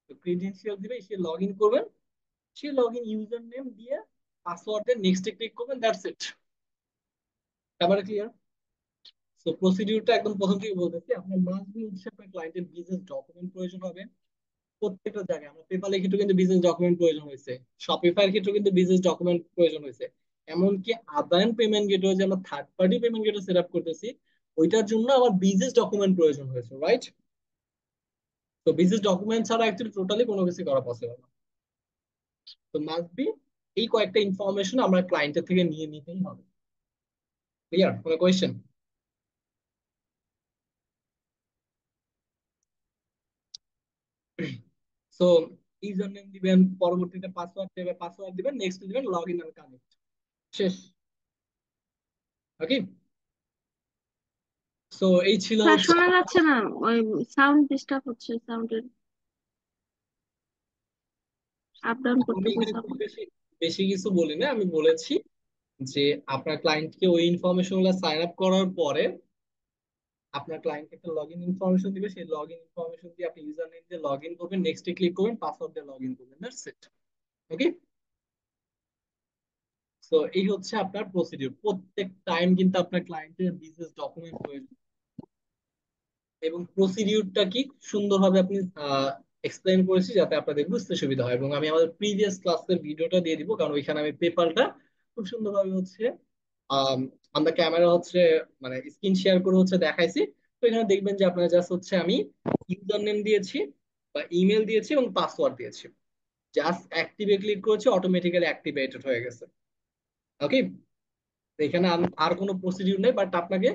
তো ক্রেডেনশিয়াল দিবে, সে লগ ইন করবেন, সে লগ ইন ইউজার নেম দিয়ে পাসওয়ার্ড দিয়ে নেক্সটে ক্লিক করবেন, দ্যাটস ইট। ব্যাপারটা ক্লিয়ার? সো প্রসিডিউরটা একদম প্রথম থেকে বলতেছি, আপনার মাস্ট বি হচ্ছে আপনার ক্লায়েন্টের বিজনেস ডকুমেন্ট প্রয়োজন হবে। প্রত্যেকটা জায়গায় আমরা পেপালের ক্ষেত্রে কিন্তু বিজনেস ডকুমেন্ট প্রয়োজন হয়েছে, শপিফাইয়ের ক্ষেত্রে কিন্তু বিজনেস ডকুমেন্ট প্রয়োজন হয়েছে, এমনকি আদান পেমেন্ট গেটওয়ে যে আমরা third party payment gateway set up করতেছি ওইটার জন্য আবার বিজনেস ডকুমেন্ট প্রয়োজন হয়েছে, রাইট? তো বিজনেস ডকুমেন্ট ছাড়া অ্যাকচুয়ালি টোটালি কোনো কিছু করা পসিবল না। তো মাস্ট বি এই কয়েকটা ইনফরমেশন আমরা ক্লায়েন্টের থেকে নিয়ে নিতেই হবে। ক্লিয়ার? কোনো কোয়েশ্চেন? সো ইউজার নেম দিবেন, পরবর্তীতে পাসওয়ার্ড দিবেন, নেক্সট দিবেন লগ ইন এন্ড কানেক্ট, শেষ। ওকে, সো এই ছিল স্যার হচ্ছে। শোনা যাচ্ছে না, ওই সাউন্ড ডিস্টার্ব হচ্ছে, সাউন্ডের আপ ডাউন আমি করতেছে এখানে খুব সাউন্ড। বেশি বেশি কিছু বলি না, আমি বলেছি যে আপনার ক্লায়েন্টকে ওই ইনফরমেশন গুলো সাইন আপ করার পরে আপনার ক্লায়েন্ট একটা লগ ইন ইনফরমেশন দিবে, সেই লগ ইন ইনফরমেশন দিয়ে আপনি ইউজার নেম দিয়ে লগ ইন করবেন, নেক্সটে ক্লিক করবেন, পাসওয়ার্ড দিয়ে লগ ইন করবেন, দ্যাটস ইট। ওকে, সো এই হচ্ছে আপনার প্রসিডিউর। প্রত্যেক টাইম কিন্তু আপনার ক্লায়েন্টের বিজনেস ডকুমেন্ট প্রয়োজন, এবং প্রসিডিউরটা কি সুন্দরভাবে আপনি এক্সপ্লেইন করেছি যাতে আপনাদের বুঝতে সুবিধা হয়। এবং আমি আমাদের প্রিভিয়াস ক্লাসের ভিডিওটা দিয়ে দিব, কারণ ওইখানে আমি পেপারটা খুব সুন্দরভাবে হচ্ছে আমরা ক্যামেরা হচ্ছে মানে স্ক্রিন শেয়ার করে হচ্ছে দেখাইছি। তো এখানে দেখবেন যে আপনারা জাস্ট হচ্ছে আমি ইউজার নেম দিয়েছি বা ইমেল দিয়েছি এবং পাসওয়ার্ড দিয়েছি, জাস্ট অ্যাক্টিভে ক্লিক করেছি, অটোমেটিক্যালি অ্যাক্টিভেটেড হয়ে গেছে। ওকে, এখানে আর কোনো প্রসিডিউর নেই, বাট আপনাকে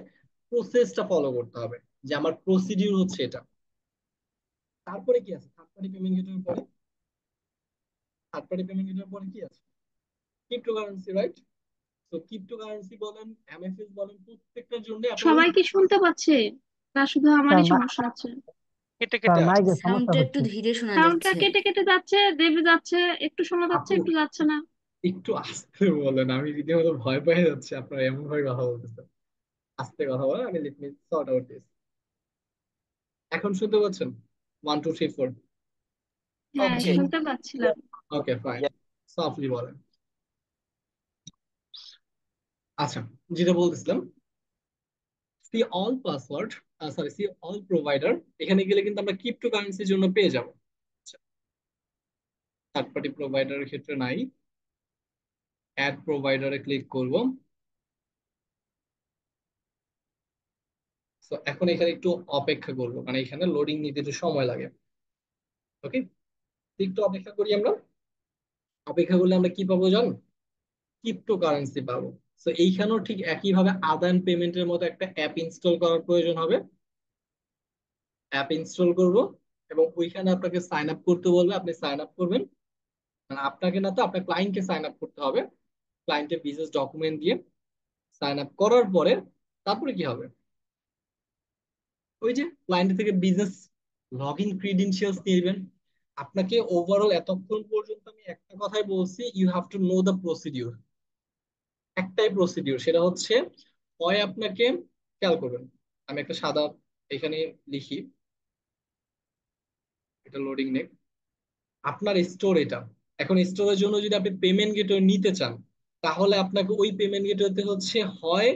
প্রসেসটা ফলো করতে হবে, যে আমার প্রসিডিউর হচ্ছে এটা। তারপরে কি আছে? থার্ড পার্টি পেমেন্ট গেটওয়ের পরে, থার্ড পার্টি পেমেন্ট গেটওয়ের পরে কি আছে? Cryptocurrency, right? তো ক্রিপ্টোকারেন্সি বলেন, এমএফএস বলেন, প্রত্যেকটার জন্য আপনার ওই সবাই কি শুনতে পাচ্ছে, না শুধু স্যার আমারই সমস্যা হচ্ছে? কেটে স্যার কেটে আসছে। মাইকের সমস্যা সাউন্ডটা একটু হচ্ছে। ধীরে শোনা সাউন্ডটা যাচ্ছে। কেটে কেটে যাচ্ছে, দেবে যাচ্ছে, একটু শোনা যাচ্ছে, আপু একটু যাচ্ছে না। একটু আস্তে বলেন, আমি রীতিমতো ভয় পেয়ে যাচ্ছি আপনারা এমন ভাবে কথা বলতেছেন। আস্তে কথা বলেন, আমি let me sort out this. এখন শুনতে পাচ্ছেন? 1 2 3 4? হ্যাঁ ওকে। শুনতে পাচ্ছিলাম। ওকে ফাইন, সফটলি বলেন। আচ্ছা, যেটা বলতেছিলাম, see all password, sorry see all provider, এখানে গেলে কিন্তু আমরা ক্রিপ্টোকারেন্সির জন্য পেয়ে যাব। থার্ড পার্টি প্রোভাইডারের ক্ষেত্রে নাই, অ্যাড প্রোভাইডারে ক্লিক করব। তো এখন এখানে একটু অপেক্ষা করবো, মানে এখানে লোডিং নিতে একটু সময় লাগে। ওকে, একটু অপেক্ষা করি আমরা। অপেক্ষা করলে আমরা কি পাবো জান? ক্রিপ্টোকারেন্সি পাবো। তো এইখানেও ঠিক একইভাবে আদান পেমেন্টের মতো একটা অ্যাপ ইনস্টল করার প্রয়োজন হবে। অ্যাপ ইনস্টল করব, এবং ওইখানে আপনাকে সাইন আপ করতে বলবে, আপনি সাইন আপ করবেন। মানে আপনাকে না, তো আপনার ক্লায়েন্টকে সাইন আপ করতে হবে, ক্লায়েন্টের বিজনেস ডকুমেন্ট দিয়ে। সাইন আপ করার পরে তারপরে কি হবে? ওই যে ক্লায়েন্ট থেকে বিজনেস লগ ইন ক্রিডেনশিয়ালস নিয়ে নেবেন। আপনাকে ওভারঅল এতক্ষণ পর্যন্ত আমি একটা কথাই বলছি, you have to know the procedure. একটাই প্রসিডিউর, সেটা হচ্ছে হয় আপনাকে, খেয়াল করবেন, আমি একটা সাদা এখানে লিখি, এটা লোডিং নেক, আপনার স্টোর এটা। এখন স্টোরের জন্য যদি আপনি পেমেন্ট গেটওয়ে নিতে চান, তাহলে আপনাকে ওই পেমেন্ট গেটওয়েতে হচ্ছে হয়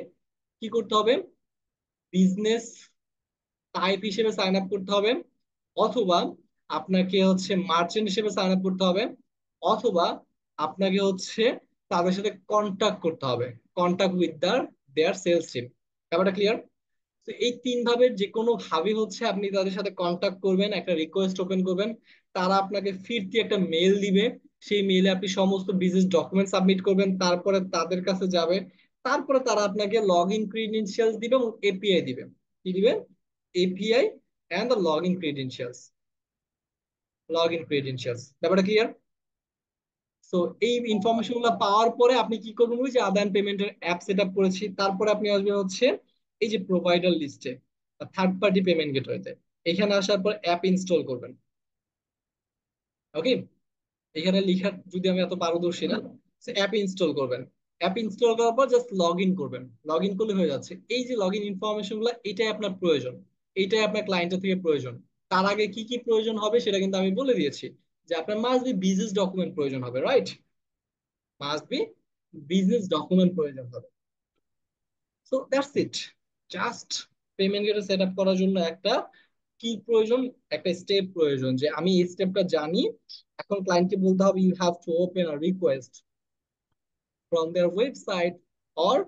কি করতে হবে, বিজনেস টাইপ হিসেবে সাইন আপ করতে হবে, অথবা আপনাকে হচ্ছে মার্চেন্ট হিসেবে সাইন আপ করতে হবে, অথবা আপনাকে হচ্ছে তাদের সাথে কন্ট্যাক্ট করতে হবে, contact with their sales team. ব্যাপারটা ক্লিয়ার? তো এই তিন ভাবে যে কোনো ভাবে হচ্ছে আপনি তাদের সাথে কন্ট্যাক্ট করবেন, একটা রিকোয়েস্ট ওপেন করবেন, তারা আপনাকে ফিরতি একটা মেল দিবে, সেই মেলে আপনি সমস্ত বিজনেস ডকুমেন্ট সাবমিট করবেন, তারপরে তাদের কাছে যাবে, তারপরে তারা আপনাকে লগ ইন ক্রিডেনশিয়ালস দিবে এবং এপিআই দিবে। কি দিবে? API and the log in credentials, log in credentials. ব্যাপারটা ক্লিয়ার? সো এই ইনফরমেশন গুলো পাওয়ার পরে আপনি কি করবেন, ওই যে আদান পেমেন্টের অ্যাপ সেট আপ করেছি, তারপরে আপনি আসবেন হচ্ছে এই যে প্রোভাইডার লিস্টে, থার্ড পার্টি পেমেন্ট গেটওয়েতে। এখানে আসার পর অ্যাপ ইনস্টল করবেন। ওকে, এখানে লিখার যদি আমি এত পারদর্শী না, অ্যাপ ইনস্টল করবেন। অ্যাপ ইনস্টল করার পর জাস্ট লগ ইন করবেন, লগ ইন করলে হয়ে যাচ্ছে। এই যে লগ ইন ইনফরমেশন গুলো, এটাই আপনার প্রয়োজন, এইটাই আপনার ক্লায়েন্টের থেকে প্রয়োজন। তার আগে কি কি প্রয়োজন হবে সেটা কিন্তু আমি বলে দিয়েছি, যে আপনার মাস্ট বি বিজনেস ডকুমেন্ট প্রয়োজন হবে, right? Must be business document প্রয়োজন হবে। So that's it, just payment gateway set up করার জন্য একটা কি প্রয়োজন, একটা স্টেপ প্রয়োজন, যে আমি এই স্টেপটা জানি। এখন ক্লায়েন্টকে বলতে হবে you have to open a request from their website or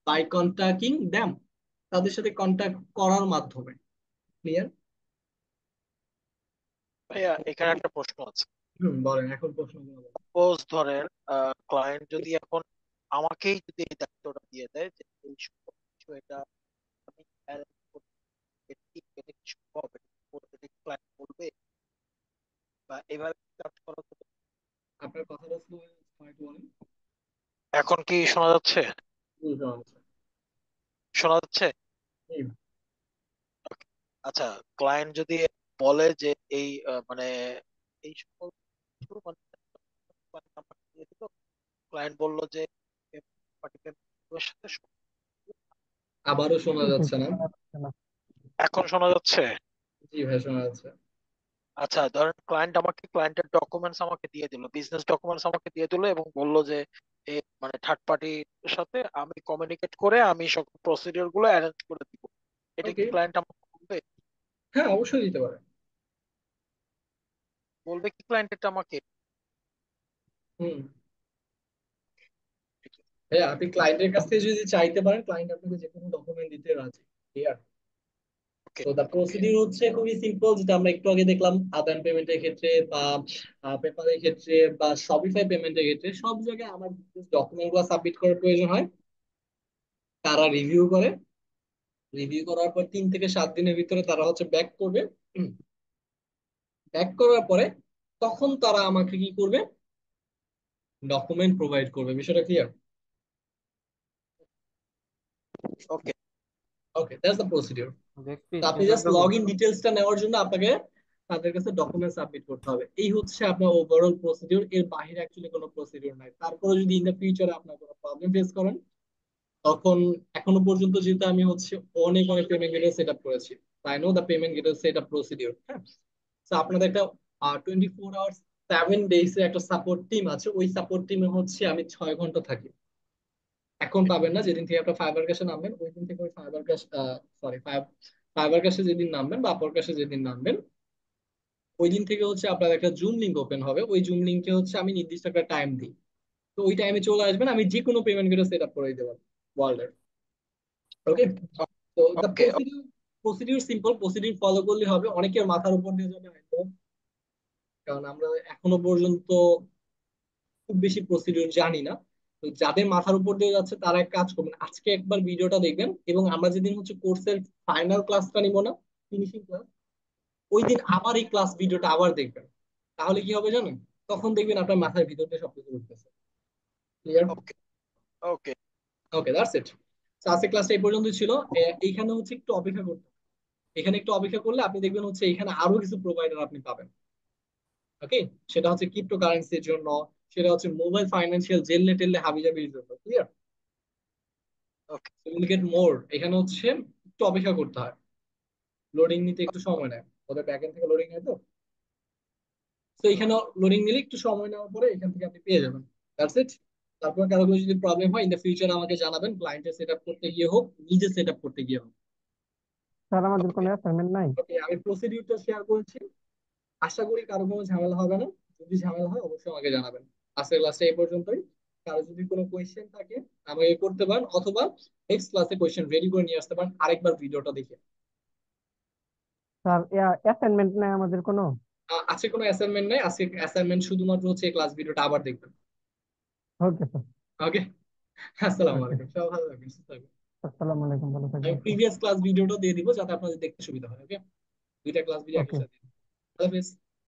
by contacting them, তাদের সাথে কন্ট্যাক্ট করার মাধ্যমে। ক্লিয়ার? ভাইয়া এখানে একটা প্রশ্ন আছে। বলেন এখন প্রশ্নগুলো বলেন। সাপোজ ধরেন ক্লায়েন্ট যদি এখন আমাকেই যদি এই দায়িত্বটা দিয়ে দেয় যে এই সকল কিছু এটা আমি arrange করতে, এটা কি সম্ভব, এটা ক্লায়েন্ট বলবে বা এভাবে কাজ করা যেতে পারে? আপনার কথাটা স্লো একটু বলেন। এখন কি শোনা যাচ্ছে? বুঝতে পারছি। শোনা যাচ্ছে? হুম, আচ্ছা, ক্লায়েন্ট যদি বলে যে এই মানে এই সকল কিছু মানে client আমাকে দিয়ে দিল, ক্লায়েন্ট বললো যে party payment এর সাথে আবারও শোনা জি, যাচ্ছে না। শোনা যাচ্ছে না। এখন শোনা যাচ্ছে? জি ভাই, শোনা যাচ্ছে। আচ্ছা, ধরেন ক্লায়েন্ট আমাকে ক্লায়েন্টের ডকুমেন্টস আমাকে দিয়ে দিল, বিজনেস ডকুমেন্টস আমাকে দিয়ে দিল এবং বলল যে এই মানে থার্ড পার্টির সাথে আমি কমিউনিকেট করে আমি সকল প্রসিডিওর গুলো অ্যারেঞ্জ করে দিব, এটা ওকে, কি ক্লায়েন্ট আমাকে বলবে? হ্যাঁ অবশ্যই দিতে পারে। বলবে কি ক্লায়েন্ট এটা আমাকে? হুম, ভাইয়া আপনি ক্লায়েন্টের কাছ থেকে যদি চাইতে পারেন, ক্লায়েন্ট আপনাকে যে কোনো ডকুমেন্ট দিতে রাজি। ক্লিয়ার? ওকে, তো দা ওকে, প্রসিডিউর হচ্ছে খুবই সিম্পল, যেটা আমরা একটু আগে দেখলাম আদান পেমেন্টের ক্ষেত্রে বা পেপারের ক্ষেত্রে বা শপিফাই পেমেন্টের ক্ষেত্রে সব জায়গায় আমার ডকুমেন্ট গুলো সাবমিট করার প্রয়োজন হয়। তারা রিভিউ করে, রিভিউ করার পর 3 থেকে 7 দিনের ভিতরে তারা হচ্ছে ব্যাক করবে। ব্যাক করার পরে তখন তারা আমাকে কি করবে, ডকুমেন্ট প্রোভাইড করবে। বিষয়টা clear? Okay, okay, that's the procedure. দেখবি তো আপনি শেষ হয়ে জাস্ট যাবো। লগ ইন ডিটেলসটা নেওয়ার জন্য আপনাকে তাদের কাছে ডকুমেন্ট সাবমিট করতে হবে। এই হচ্ছে আপনার ওভারঅল প্রসিডিউর, এর বাইরে অ্যাকচুয়ালি কোনো প্রসিডিউর নাই। তারপরে যদি ইন দ্য ফিউচারে আপনার কোনো প্রবলেম ফেস করেন, তখন এখনো পর্যন্ত যেহেতু আমি হচ্ছে অনেক অনেক পেমেন্ট গেটওয়ে সেট আপ করেছি, তাই know the payment gateway set up procedure. হ্যাঁ, তো আপনাদের একটা 24 আওয়ার্স 7 ডেজ এর একটা সাপোর্ট টিম আছে। ওই সাপোর্ট টিমে হচ্ছে আমি 6 ঘন্টা থাকি। এখন পাবেন না, যেদিন থেকে আপনার ফাইবার ক্যাশে নামবেন ওই দিন থেকে ওই ফাইবার ক্যাশ, সরি, ফাইবার ক্যাশে যেদিন নামবেন বা আপর ক্যাশে যেদিন নামবেন ওই দিন থেকে হচ্ছে আপনার একটা জুম লিংক ওপেন হবে। ওই জুম লিংকে হচ্ছে আমি নির্দিষ্ট একটা টাইম দিই। তো ওই টাইমে চলে আসবেন, আমি যে কোনো পেমেন্ট গেটওয়ে সেট আপ করে দিতে পারবো ওয়ার্ল্ডের। ওকে, তো the okay, procedure, procedure simple, procedure follow করলে হবে। অনেকের মাথার উপর দিয়ে যাবে হয়তো, কারণ আমরা এখনো পর্যন্ত খুব বেশি প্রসিডিউর জানি না। তো যাদের মাথার উপর দিয়ে যাচ্ছে তারা এক কাজ করবেন, আজকে একবার ভিডিওটা দেখবেন এবং আমরা যেদিন হচ্ছে কোর্সের ফাইনাল ক্লাসটা নিব না, ফিনিশিং ক্লাস, ওই দিন আবার এই ক্লাস ভিডিওটা আবার দেখবেন। তাহলে কি হবে জানেন? তখন দেখবেন আপনার মাথার ভিতর দিয়ে সবকিছু উঠতেছে। Clear? Okay, okay, okay, that's it. আজকে ক্লাসটা এই পর্যন্ত ছিল। এইখানে হচ্ছে একটু অপেক্ষা করতে হবে। এখানে একটু অপেক্ষা করলে আপনি দেখবেন হচ্ছে এখানে আরো কিছু প্রোভাইডার আপনি পাবেন। ওকে, সেটা হচ্ছে ক্রিপ্টো কারেন্সির জন্য, সেটা হচ্ছে মোবাইল ফাইন্যান্সিয়াল জেলনে টেলনে হাবিজাবির জন্য। Clear? Okay, will get more. এখানে হচ্ছে একটু অপেক্ষা করতে হয়, লোডিং নিতে একটু সময় নেয়, ওদের ব্যাকএন্ড থেকে লোডিং নেয়। তো তো এখানে লোডিং নিলে একটু সময় নেওয়ার পরে এখান থেকে আপনি পেয়ে যাবেন। That's it. তারপর কারো কোনো যদি প্রবলেম হয় ইন দ্য ফিউচার আমাকে জানাবেন, ক্লায়েন্টের সেট আপ করতে গিয়ে হোক, নিজে সেট আপ করতে গিয়ে হোক। স্যার আমাদের ওকে, কোনো অ্যাসাইনমেন্ট নাই? ওকে, আমি প্রসিডিউরটা শেয়ার করেছি। আশা করি কারো কোনো ঝামেলা হবে না। যদি ঝামেলা হয় অবশ্যই আমাকে জানাবেন। আজকের ক্লাসটা এই পর্যন্তই। কারো যদি কোনো কোয়েশ্চেন থাকে আমাকে করতে পারেন, অথবা নেক্সট ক্লাসে কোয়েশ্চেন রেডি করে নিয়ে আসতে পারেন আরেকবার ভিডিওটা দেখে। স্যার অ্যাসাইনমেন্ট নাই আমাদের কোনো? আজকে কোনো অ্যাসাইনমেন্ট নেই, আজকে অ্যাসাইনমেন্ট শুধুমাত্র হচ্ছে ক্লাস ভিডিওটা আবার দেখবেন। ওকে স্যার। ওকে, আসসালামু ওকে, আলাইকুম, সবাই ভালো থাকবেন, সুস্থ থাকবেন। আসসালামু আলাইকুম, ভালো আমি থাকবেন স্যার। প্রিভিয়াস ক্লাস ভিডিওটা দিয়ে দিব যাতে আপনাদের দেখতে সুবিধা হয়। ওকে, দুইটা ক্লাস ভিডিও একই ওকে। সাথে। আল্লাহ হাফেজ।